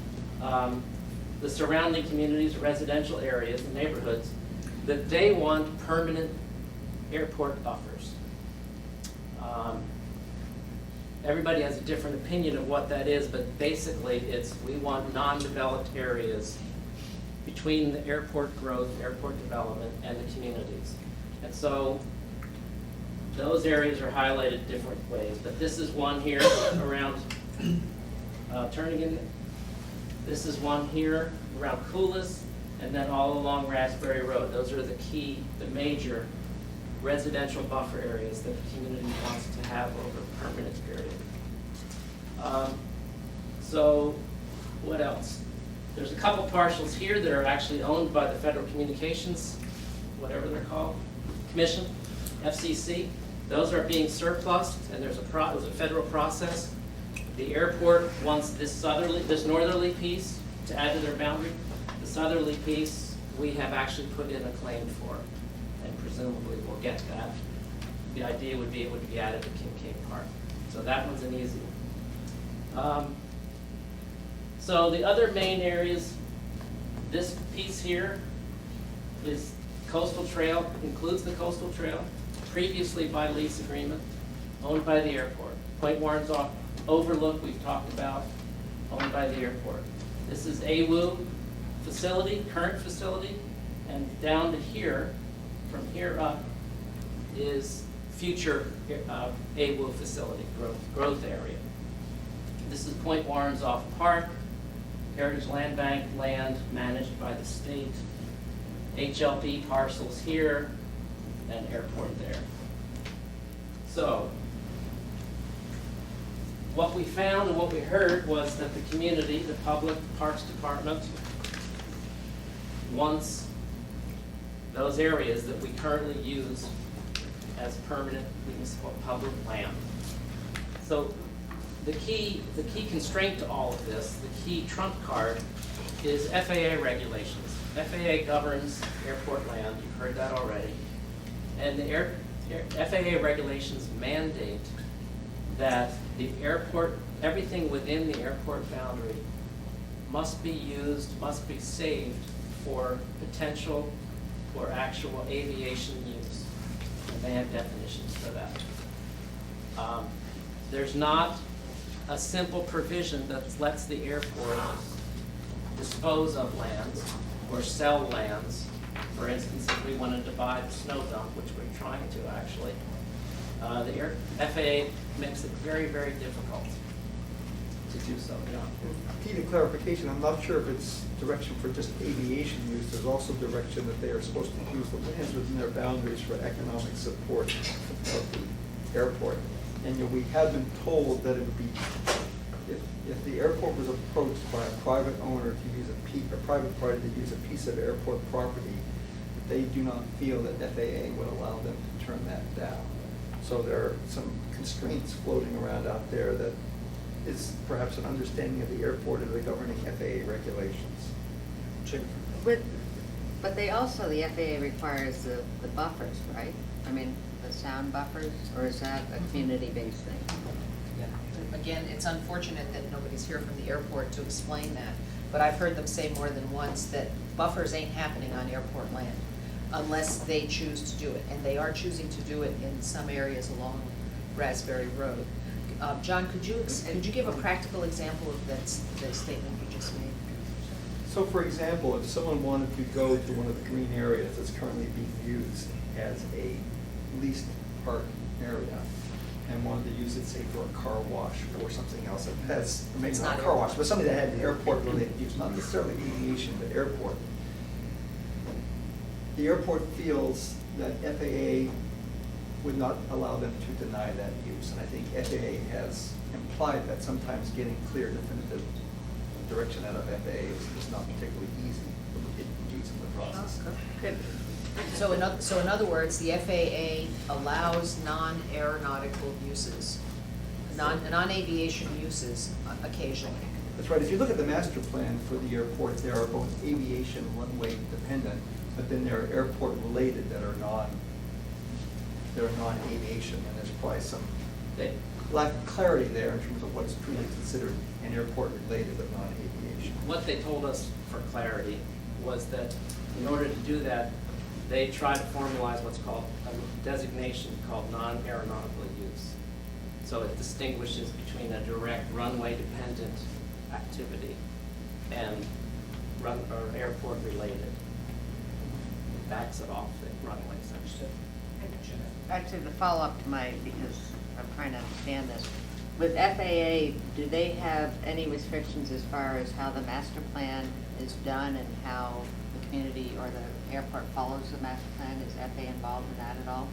the surrounding communities, residential areas, the neighborhoods, that they want permanent airport buffers. Everybody has a different opinion of what that is, but basically we want non-developed areas between the airport growth, airport development, and the communities. And so those areas are highlighted different ways, but this is one here around this is one here around Coolis, and then all along Raspberry Road. Those are the major residential buffer areas that the community wants to have over a permanent period. So what else? There's a couple parcels here that are actually owned by the Federal Communications, whatever they're called, Commission, FCC. Those are being surplused, and there's a federal process. The airport wants this northerly piece to add to their boundary. The southerly piece, we have actually put in a claim for, and presumably we'll get that. The idea would be it would be added to Kincaid Park. So that one's an easy one. So the other main areas, this piece here is coastal trail, includes the coastal trail, previously by lease agreement, owned by the airport. Point Warrenzoff Overlook, we've talked about, owned by the airport. This is AWU facility, current facility, and down to here, from here up, is future AWU facility, growth area. This is Point Warrenzoff Park, Heritage Land Bank land managed by the state, HLP parcels here, and airport there. So, what we found and what we heard was that the community, the public parks department, wants those areas that we currently use as permanent municipal public land. So the key constraint to all of this, the key trump card, is FAA regulations. FAA governs airport land, you've heard that already. And the FAA regulations mandate that the airport, everything within the airport boundary must be used, must be saved for potential or actual aviation use. And they have definitions for that. There's not a simple provision that lets the airport dispose of lands or sell lands. For instance, if we wanted to buy the snow dump, which we're trying to actually, the FAA makes it very, very difficult to do so. Yeah. Pete, a clarification, I'm not sure if it's direction for just aviation use. There's also direction that they are supposed to use the lands within their boundaries for economic support of the airport. And we have been told that it would be, if the airport was approached by a private owner to use a private party to use a piece of airport property, that they do not feel that FAA would allow them to turn that down. So there are some constraints floating around out there that is perhaps an understanding of the airport of the governing FAA regulations. But they also, the FAA requires the buffers, right? I mean, the sound buffers, or is that a community-based thing? Again, it's unfortunate that nobody's here from the airport to explain that, but I've heard them say more than once that buffers ain't happening on airport land unless they choose to do it, and they are choosing to do it in some areas along Raspberry Road. John, could you give a practical example of that statement you just made? So for example, if someone wanted to go to one of the green areas that's currently being used as a leased park area and wanted to use it, say, for a car wash or something else that has, or maybe It's not not a car wash, airport. but something that had an airport-related use, not necessarily aviation, but airport. The airport feels that FAA would not allow them to deny that use. And I think FAA has implied that sometimes getting clear, definitive direction out of FAA is not particularly easy to use in the process. So in other words, the FAA allows non-aeronautical uses, non-aviation uses occasionally. That's right. If you look at the master plan for the airport, there are both aviation runway dependent, but then there are airport related that are non-aviation, and there's probably some lack of clarity there in terms of what's truly considered an airport related but non-aviation. What they told us for clarity was that in order to do that, they try to formalize what's called a designation called non-aeronautical use. So it distinguishes between a direct runway-dependent activity and airport related. It backs it off the runways. Actually, the follow-up to because I'm trying to understand this. With FAA, do they have any restrictions as far as how the master plan is done and how the community or the airport follows the master plan? Is FAA involved in that at all?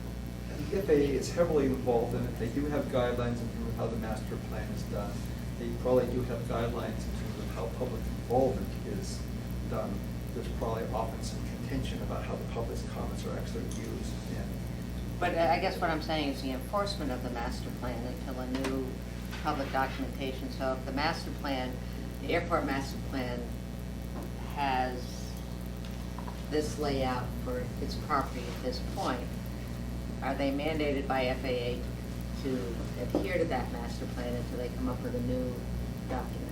The FAA is heavily involved in it. They do have guidelines in terms of how the master plan is done. They probably do have guidelines in terms of how public involvement is done. There's probably often some contention about how the public's comments are actually used. But I guess what I'm saying is the enforcement of the master plan until a new public documentation. So if the master plan, the airport master plan has this layout for its property at this point, are they mandated by FAA to adhere to that master plan until they come up with a new document?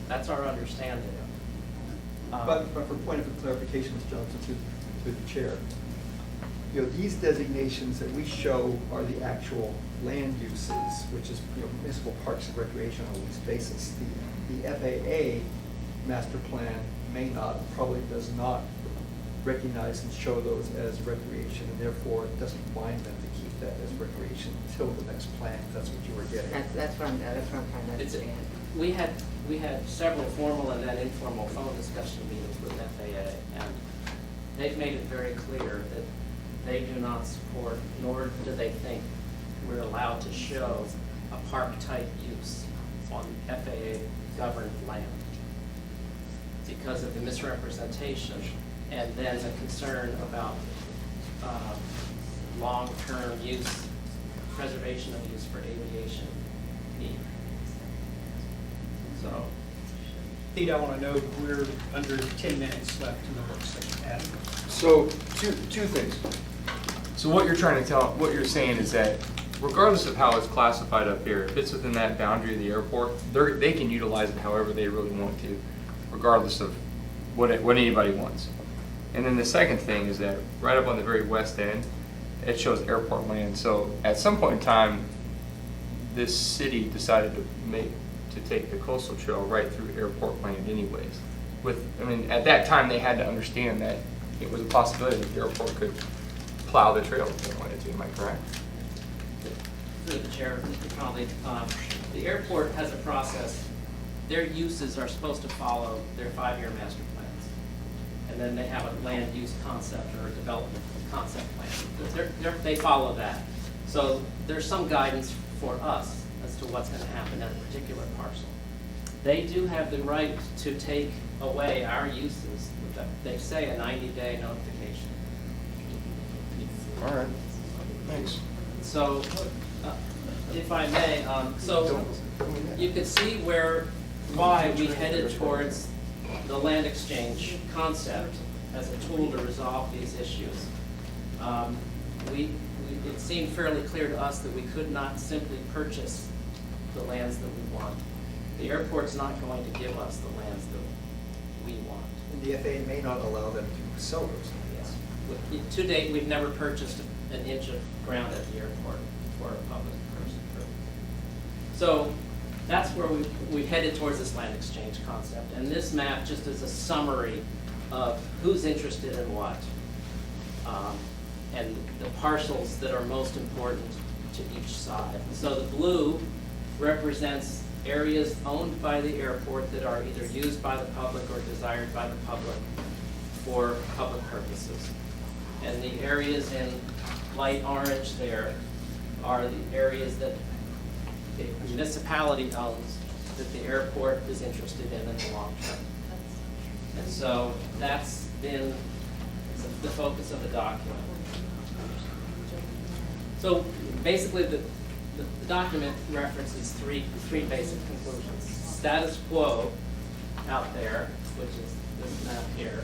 That's our understanding. But for point of clarification, Mr. Johnson, to the chair, these designations that we show are the actual land uses, which is, municipal parks and recreation on a lease basis. The FAA master plan may not, probably does not recognize and show those as recreation, and therefore it doesn't bind them to keep that as recreation until the next plan, if that's what you were getting. That's what I'm trying to It's, understand. we had several formal and then informal phone discussion meetings with FAA, and they've made it very clear that they do not support, nor do they think we're allowed to show a park-type use on FAA-governed land because of the misrepresentation and then the concern about long-term use, preservation of use for aviation need. So, Pete, I want to note we're under 10 minutes left in the work session. Adam? So, two things. So what you're saying is that regardless of how it's classified up here, if it's within that boundary of the airport, they can utilize it however they really want to, regardless of what anybody wants. And then the second thing is that right up on the very west end, it shows airport land. So at some point in time, this city decided to take the coastal trail right through airport land anyways. At that time, they had to understand that it was a possibility that the airport could plow the trail if they wanted to. Am I correct? through the chair, Mr. Conley, the airport has a process. Their uses are supposed to follow their 5-year master plans. And then they have a land use concept or a development concept plan. They follow that. So there's some guidance for us as to what's going to happen at a particular parcel. They do have the right to take away our uses. They say a 90-day notification. All right, thanks. So, if I may, so you can see why we headed towards the land exchange concept as a tool to resolve these issues. It seemed fairly clear to us that we could not simply purchase the lands that we want. The airport's not going to give us the lands that we want. And the FAA may not allow them to sell those. Yes. To date, we've never purchased an inch of ground at the airport for a public purpose. So that's where we headed towards this land exchange concept. And this map just is a summary of who's interested in what, and the parcels that are most important to each side. So the blue represents areas owned by the airport that are either used by the public or desired by the public for public purposes. And the areas in light orange there are the areas that the municipality owns that the airport is interested in the long term. And so that's been the focus of the document. So basically the document references three basic conclusions. Status quo out there, which is this map here,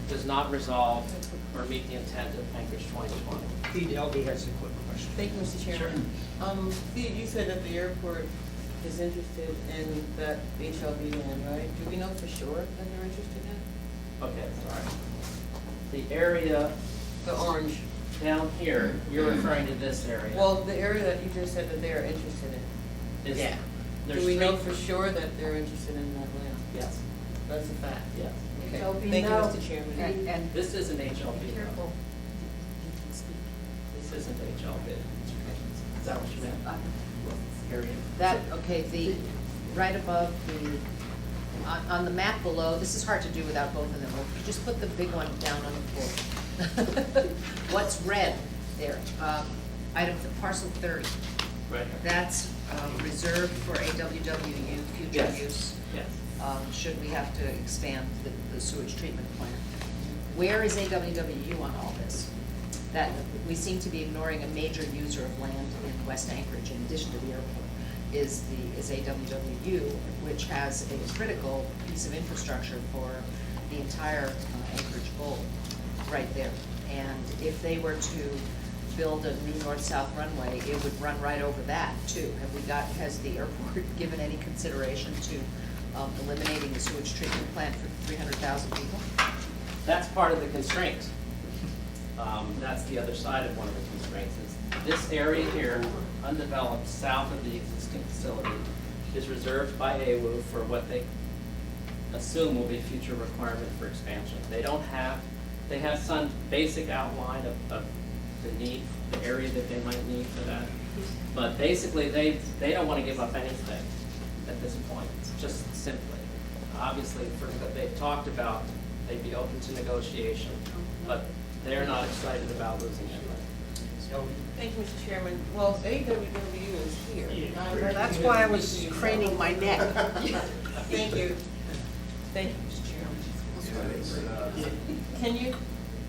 does not resolve or meet the intent of Anchorage 2020. Pete Elby has a quick question. Thank you, Mr. Chairman. Steve, you said that the airport is interested in that HLB land, right? Do we know for sure that they're interested in? Okay, sorry. The area The orange. down here, you're referring to this area. Well, the area that you just said that they are interested in. Is- Yeah. there's Do we know three- for sure that they're interested in that land? Yes, That's a fact. yes. Okay. HLB, Thank you, no. Mr. Chairman. And This isn't HLB. though. careful. This isn't HLB. Is that what you meant? Area. That, okay, the, right above on the map below, this is hard to do without both of them. You just put the big one down on the floor. What's red there? Item, parcel 30. Right here. That's reserved for AWWU, future Yes. use, Yes. should we have to expand the sewage treatment plant. Where is AWWU on all this? That, we seem to be ignoring a major user of land in West Anchorage, in addition to the airport, is AWWU, which has a critical piece of infrastructure for the entire Anchorage Bowl, right there. And if they were to build a new north-south runway, it would run right over that too. Has the airport given any consideration to eliminating the sewage treatment plant for 300,000 people? That's part of the constraint. That's the other side of one of the constraints. Is this area here, undeveloped south of the existing facility, is reserved by AWU for what they assume will be future requirement for expansion. They have some basic outline of the need, the area that they might need for that. But basically, they don't want to give up anything at this point, just simply. Obviously, for what they've talked about, they'd be open to negotiation, but they're not excited about losing it. Thank you, Mr. Chairman. Well, AWW is here. That's why I was craning my neck. Thank you. Thank you, Mr. Chairman. Can you?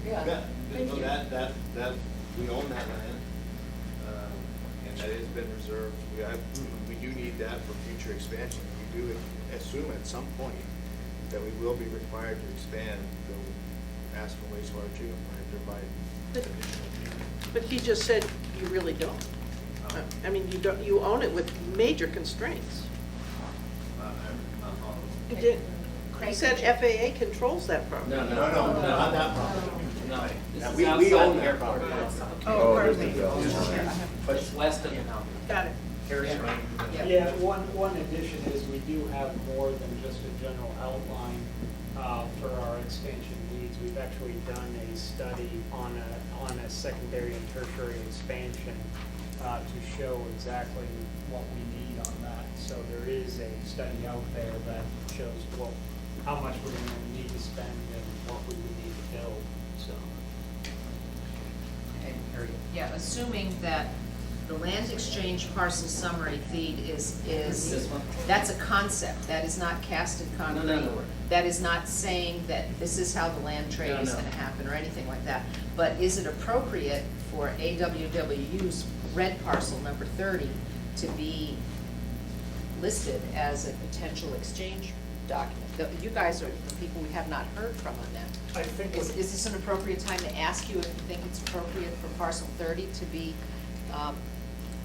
Yeah. Thank you. That, we own that land, and that has been reserved. We do need that for future expansion. We do assume at some point that we will be required to expand the asphalt wastewater treatment plant to provide additional treatment. But he just said you really don't. I mean, you own it with major constraints. He did. He said FAA controls that property. No, Not that property. No, this We is outside own the that airport. Oh, pardon me. But it's west of the mountain. Got it. Yeah, one addition is we do have more than just a general outline for our expansion needs. We've actually done a study on a secondary and tertiary expansion to show exactly what we need on that. So there is a study out there that shows how much we're going to need to spend and what we would need to build. So. Yeah, assuming that the land exchange parcel summary feed is, This one? that's a concept, that is not cast in concrete. No. That is not saying that this is how the land trade is No. gonna happen or anything like that. But is it appropriate for AWWU's red parcel number 30 to be listed as a potential exchange document? You guys are the people we have not heard from on that. I think Is this an appropriate time to ask you if you think it's appropriate for parcel 30 to be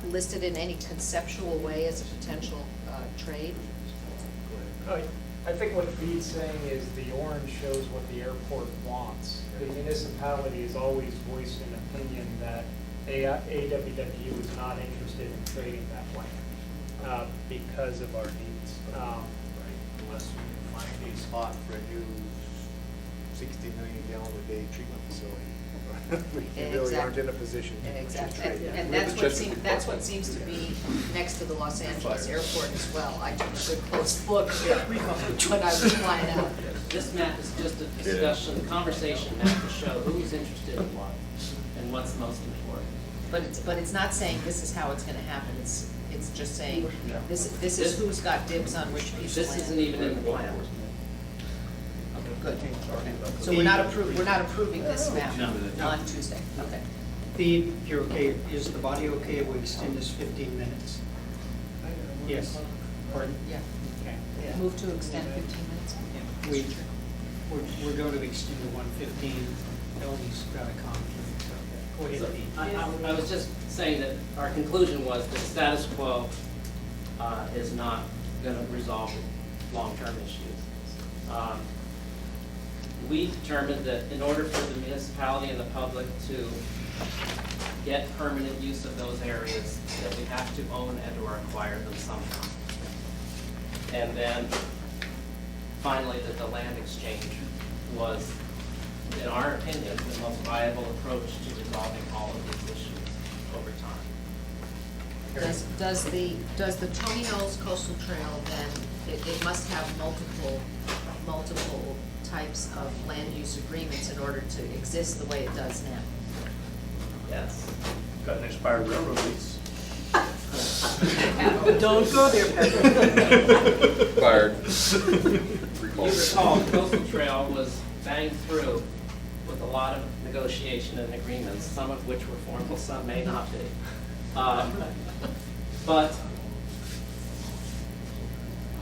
listed in any conceptual way as a potential trade? I think what Feed's saying is the orange shows what the airport wants. The municipality has always voiced an opinion that AWW is not interested in trading that land because of our needs. Unless we can find a spot for a new 60 million gallon a day treatment facility. We really aren't in a position to Exactly, trade. and that's what seems to be next to the Los Angeles airport as well. I took a good close look when I was flying out. This map is just a discussion, conversation map to show who's interested in what and what's most important. But it's not saying this is how it's gonna happen, it's just saying, this is who's got dibs on which piece of land. This isn't even in the plan. Good. So we're not approving this map on Tuesday, okay. Steve, you're okay, is the body okay if we extend this 15 minutes? Yes. Pardon? Yeah. Okay. Move to extend 15 minutes? We're going to extend to 1:15. Tony's got a comment. Go ahead, So, Pete. I was just saying that our conclusion was that status quo is not going to resolve long-term issues. We determined that in order for the municipality and the public to get permanent use of those areas, that we have to own and or acquire them somehow. And then finally, that the land exchange was, in our opinion, the most viable approach to resolving all of these issues over time. Does the Tony Knowles Coastal Trail then, it must have multiple types of land use agreements in order to exist the way it does now? Yes. Got an expired railroad lease. Don't go there, Patrick. Fired. You recall, Coastal Trail was banged through with a lot of negotiation and agreements, some of which were formal, some may not be. But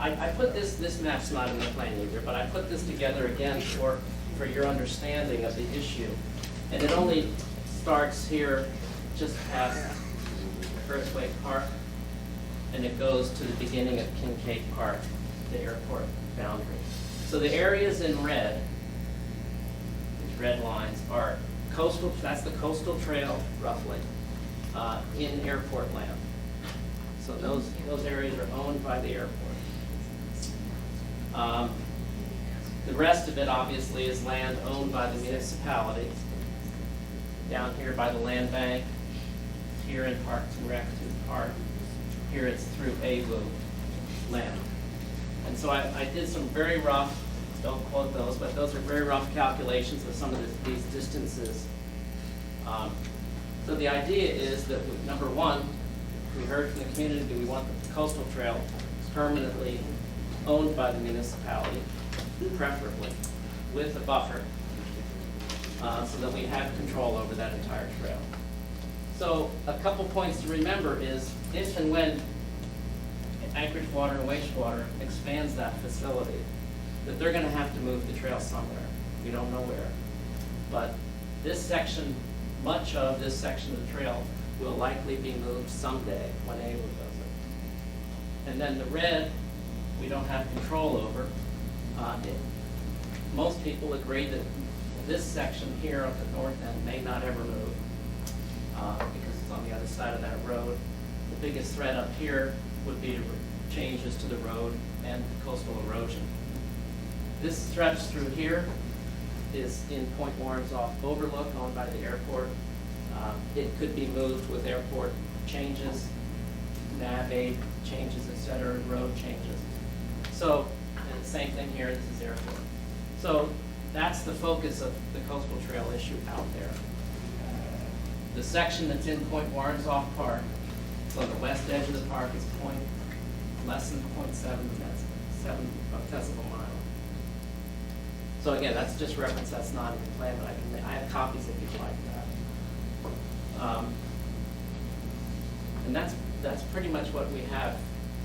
I put this map's not in the plan either, but I put this together again for your understanding of the issue. And it only starts here just past Earthquake Park, and it goes to the beginning of Kincaid Park, the airport boundary. So the areas in red, these red lines, are that's the coastal trail roughly, in airport land. So those areas are owned by the airport. The rest of it obviously is land owned by the municipality. Down here by the land bank, here in Parks and Rec through the park, here it's through AVU land. And so I did some very rough, don't quote those, but those are very rough calculations of some of these distances. So the idea is that, number one, we heard from the community, do we want the coastal trail permanently owned by the municipality, preferably with a buffer, so that we have control over that entire trail. So a couple points to remember is if and when Anchorage Water and Wastewater expands that facility, that they're going to have to move the trail somewhere. We don't know where. But this section, much of this section of the trail will likely be moved someday when AWU does it. And then the red, we don't have control over. Most people agree that this section here at the north end may not ever move because it's on the other side of that road. The biggest threat up here would be changes to the road and coastal erosion. This stretch through here is in Point Warrenzoff Overlook owned by the airport. It could be moved with airport changes, nav aid changes, et cetera, road changes. So, and the same thing here, this is airport. So that's the focus of the coastal trail issue out there. The section that's in Point Warrenzoff Park, so on the west edge of the park is less than 0.7 decibel mile. So again, that's just reference, that's not in the plan, but I have copies if you'd like that. And that's pretty much what we have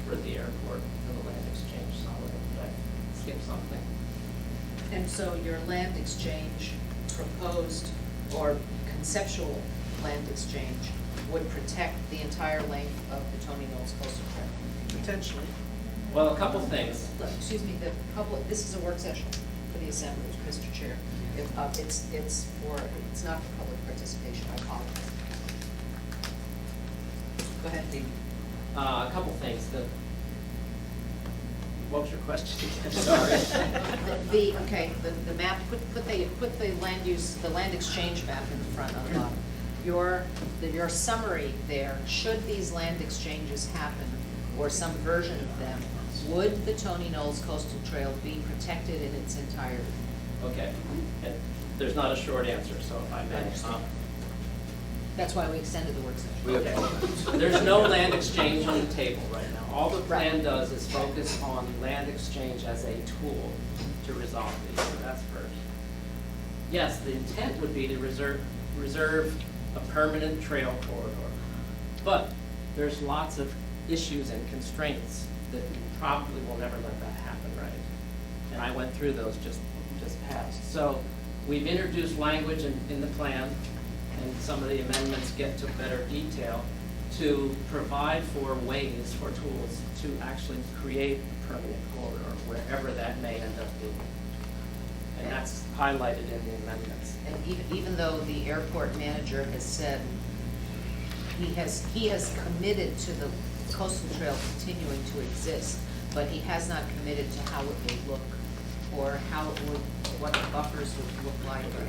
for the airport, for the land exchange. So did I skip something? And so your land exchange proposed or conceptual land exchange would protect the entire length of the Tony Knowles Coastal Trail? Potentially. Well, a couple things. Excuse me, the public, this is a work session for the Assembly, Mr. Chair. It's not for public participation, I apologize. Go ahead, Dee. A couple things. What was your question again? Sorry. The map, put the land use, the land exchange map in the front on the bottom. Your summary there, should these land exchanges happen, or some version of them, would the Tony Knowles Coastal Trail be protected in its entirety? Okay. And there's not a short answer, so if I may. Understand. That's why we extended the work session. Okay. There's no land exchange on the table right now. All the plan does is focus on land exchange as a tool to resolve these. So that's first. Yes, the intent would be to reserve a permanent trail corridor, but there's lots of issues and constraints that probably will never let that happen, right? And I went through those just past. So we've introduced language in the plan, and some of the amendments get to better detail to provide for ways, for tools to actually create a permanent corridor wherever that may end up being. And that's highlighted in the amendments. And even though the airport manager has said he has committed to the coastal trail continuing to exist, but he has not committed to how it would look or what the buffers would look like or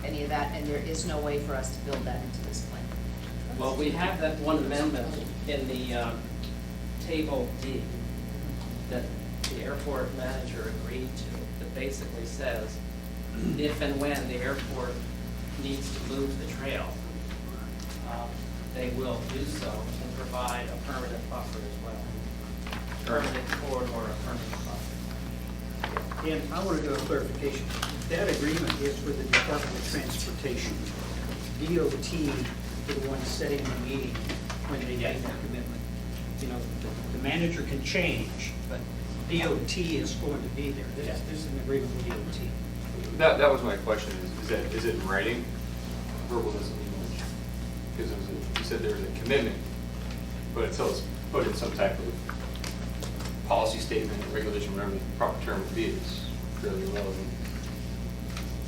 any of that, and there is no way for us to build that into this plan. Well, we have that one amendment in the table D that the airport manager agreed to, that basically says if and when the airport needs to move the trail, they will do so and provide a permanent buffer as well. Permanent corridor, a permanent buffer. And I want to do a clarification. That agreement is with the Department of Transportation. DOT are the ones setting the meeting when they make that commitment. You know, the manager can change, but DOT is going to be there. This is an agreement with DOT. That was my question, is it in writing? Verbal doesn't mean much. Because you said there was a commitment, but until it's put in some type of policy statement, regulation, whatever the proper term would be, it's fairly irrelevant.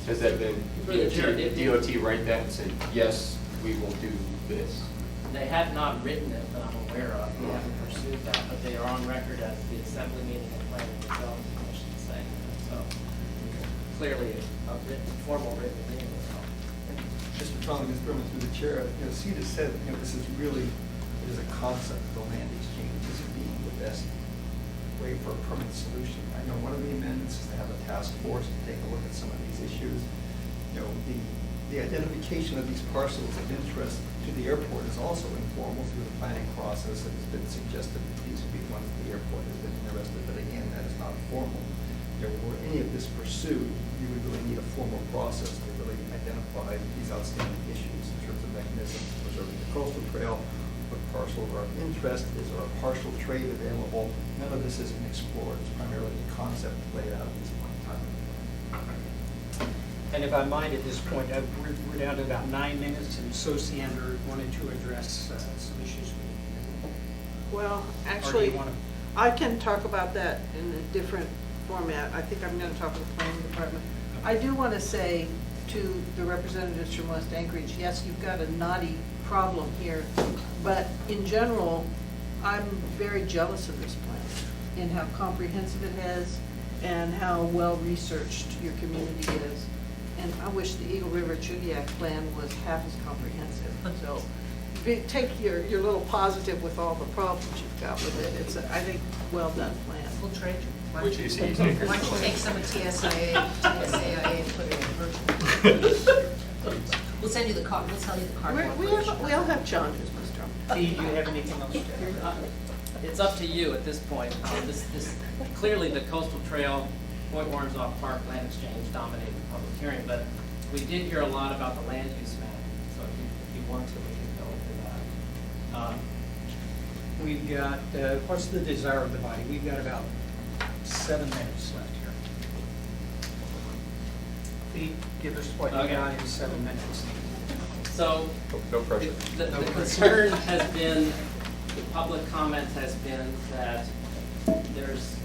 Has that been, Through the chair, did DOT write that and say, yes, we will do this? They have not written it that I'm aware of, we haven't pursued that, but they are on record at the assembly meeting and planning and development commission saying that, so clearly a written, formal written agreement will help. Mr. Trump, Ms. Berman, through the chair, CETA said, this is really, it is a concept, the land exchange is being the best way for a permanent solution. I know one of the amendments is to have a task force to take a look at some of these issues. The identification of these parcels of interest to the airport is also informal through the planning process. It has been suggested that these would be ones the airport has been interested, but again, that is not formal. Were any of this pursued, you would really need a formal process to really identify these outstanding issues in terms of mechanisms preserving the coastal trail, what parcels are of interest, is there a partial trade available? None of this has been explored. It's primarily the concept laid out at this point in time. And if I might, at this point, we're down to about 9 minutes, and so Sandra wanted to address some issues. Well, Or do actually, you want to? I can talk about that in a different format. I think I'm going to talk to the planning department. I do want to say to the representatives from West Anchorage, yes, you've got a knotty problem here, but in general, I'm very jealous of this plan and how comprehensive it is and how well-researched your community is. And I wish the Eagle River Chudiak plan was half as comprehensive. So take your little positive with all the problems you've got with it. It's, I think, well-done plan. We'll trade you. Why Which don't is you take- easy. Why don't you take some of TSAA and put it in virtual? We'll send you the card, we'll sell you the cardboard version. We all have challenges, Mr. Trump. Steve, do you have anything else to add? It's up to you at this point. Clearly, the coastal trail, Point Warrenzoff Park land exchange dominated the public hearing, but we did hear a lot about the land use map, so if you want to, we can go into that. We've got, what's the desire of the body? We've got about 7 minutes left here. Pete, give us what you Okay. got in 7 minutes. So, No pressure. the concern has been, the public comment has been that there's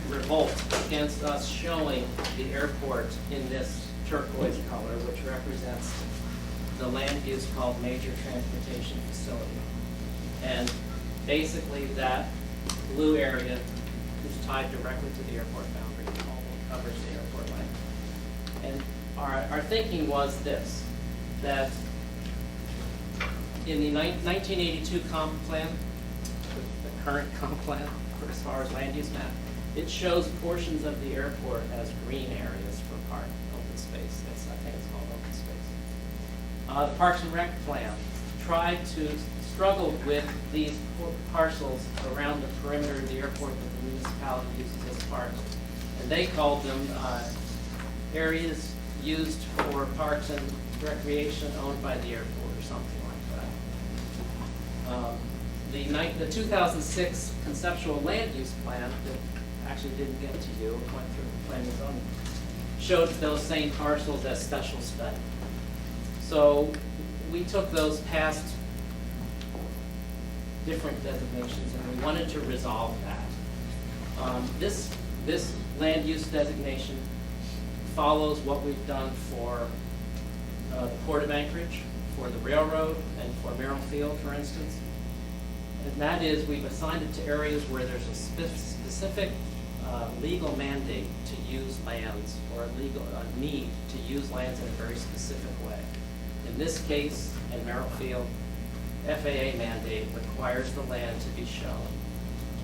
revolt against us showing the airport in this turquoise color, which represents the land use called major transportation facility. And basically that blue area is tied directly to the airport boundary, and covers the airport land. And our thinking was this, that in the 1982 comp plan, the current comp plan, for as far as land use map, it shows portions of the airport as green areas for park, open space. That's, I think it's called open space. The Parks and Rec plan tried to struggle with these parcels around the perimeter of the airport that the municipality uses as parks. And they called them areas used for parks and recreation owned by the airport or something like that. The 2006 conceptual land use plan that actually didn't get to you, it went through the planning and zoning, showed those same parcels as special study. So we took those past different designations and we wanted to resolve that. This land use designation follows what we've done for the Port of Anchorage, for the railroad, and for Merrill Field, for instance. And that is, we've assigned it to areas where there's a specific legal mandate to use lands, or a need to use lands in a very specific way. In this case, in Merrill Field, FAA mandate requires the land to be shown,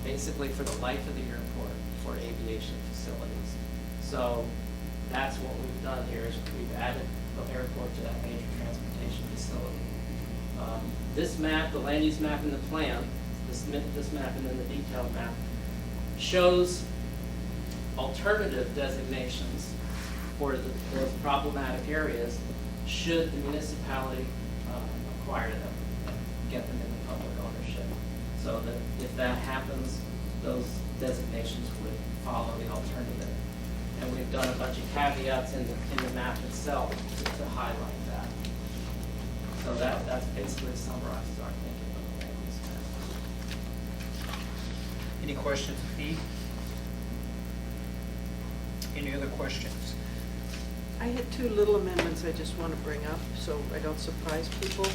basically for the life of the airport, for aviation facilities. So that's what we've done here, is we've added the airport to that major transportation facility. This map, the land use map in the plan, this map and then the detailed map, shows alternative designations for those problematic areas should the municipality acquire them and get them into public ownership. So that if that happens, those designations would follow the alternative. And we've done a bunch of caveats in the map itself to highlight that. So that basically summarizes our thinking on the land use map. Any questions, Pete? Any other questions? I had two little amendments I just want to bring up, so I don't surprise people.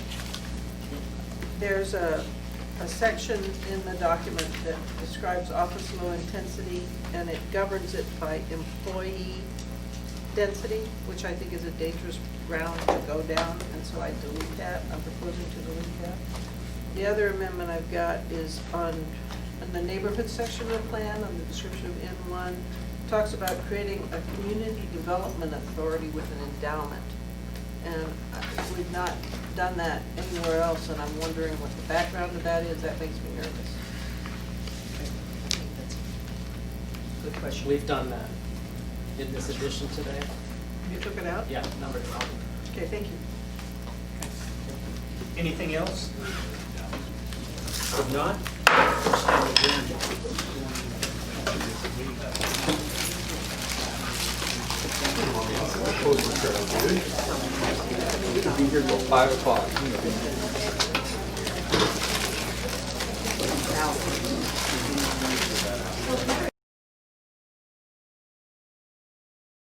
There's a section in the document that describes office low intensity, and it governs it by employee density, which I think is a dangerous ground to go down, and so I delete that. I'm proposing to delete that. The other amendment I've got is on the neighborhood section of the plan, on the description of N1, talks about creating a community development authority with an endowment. And we've not done that anywhere else, and I'm wondering what the background of that is. That makes me nervous. I think that's a good question. We've done that in this edition today. You took it out? Yeah, number 12. Okay, thank you. Anything else? If not, stand We'll be here till 5 o'clock. Now,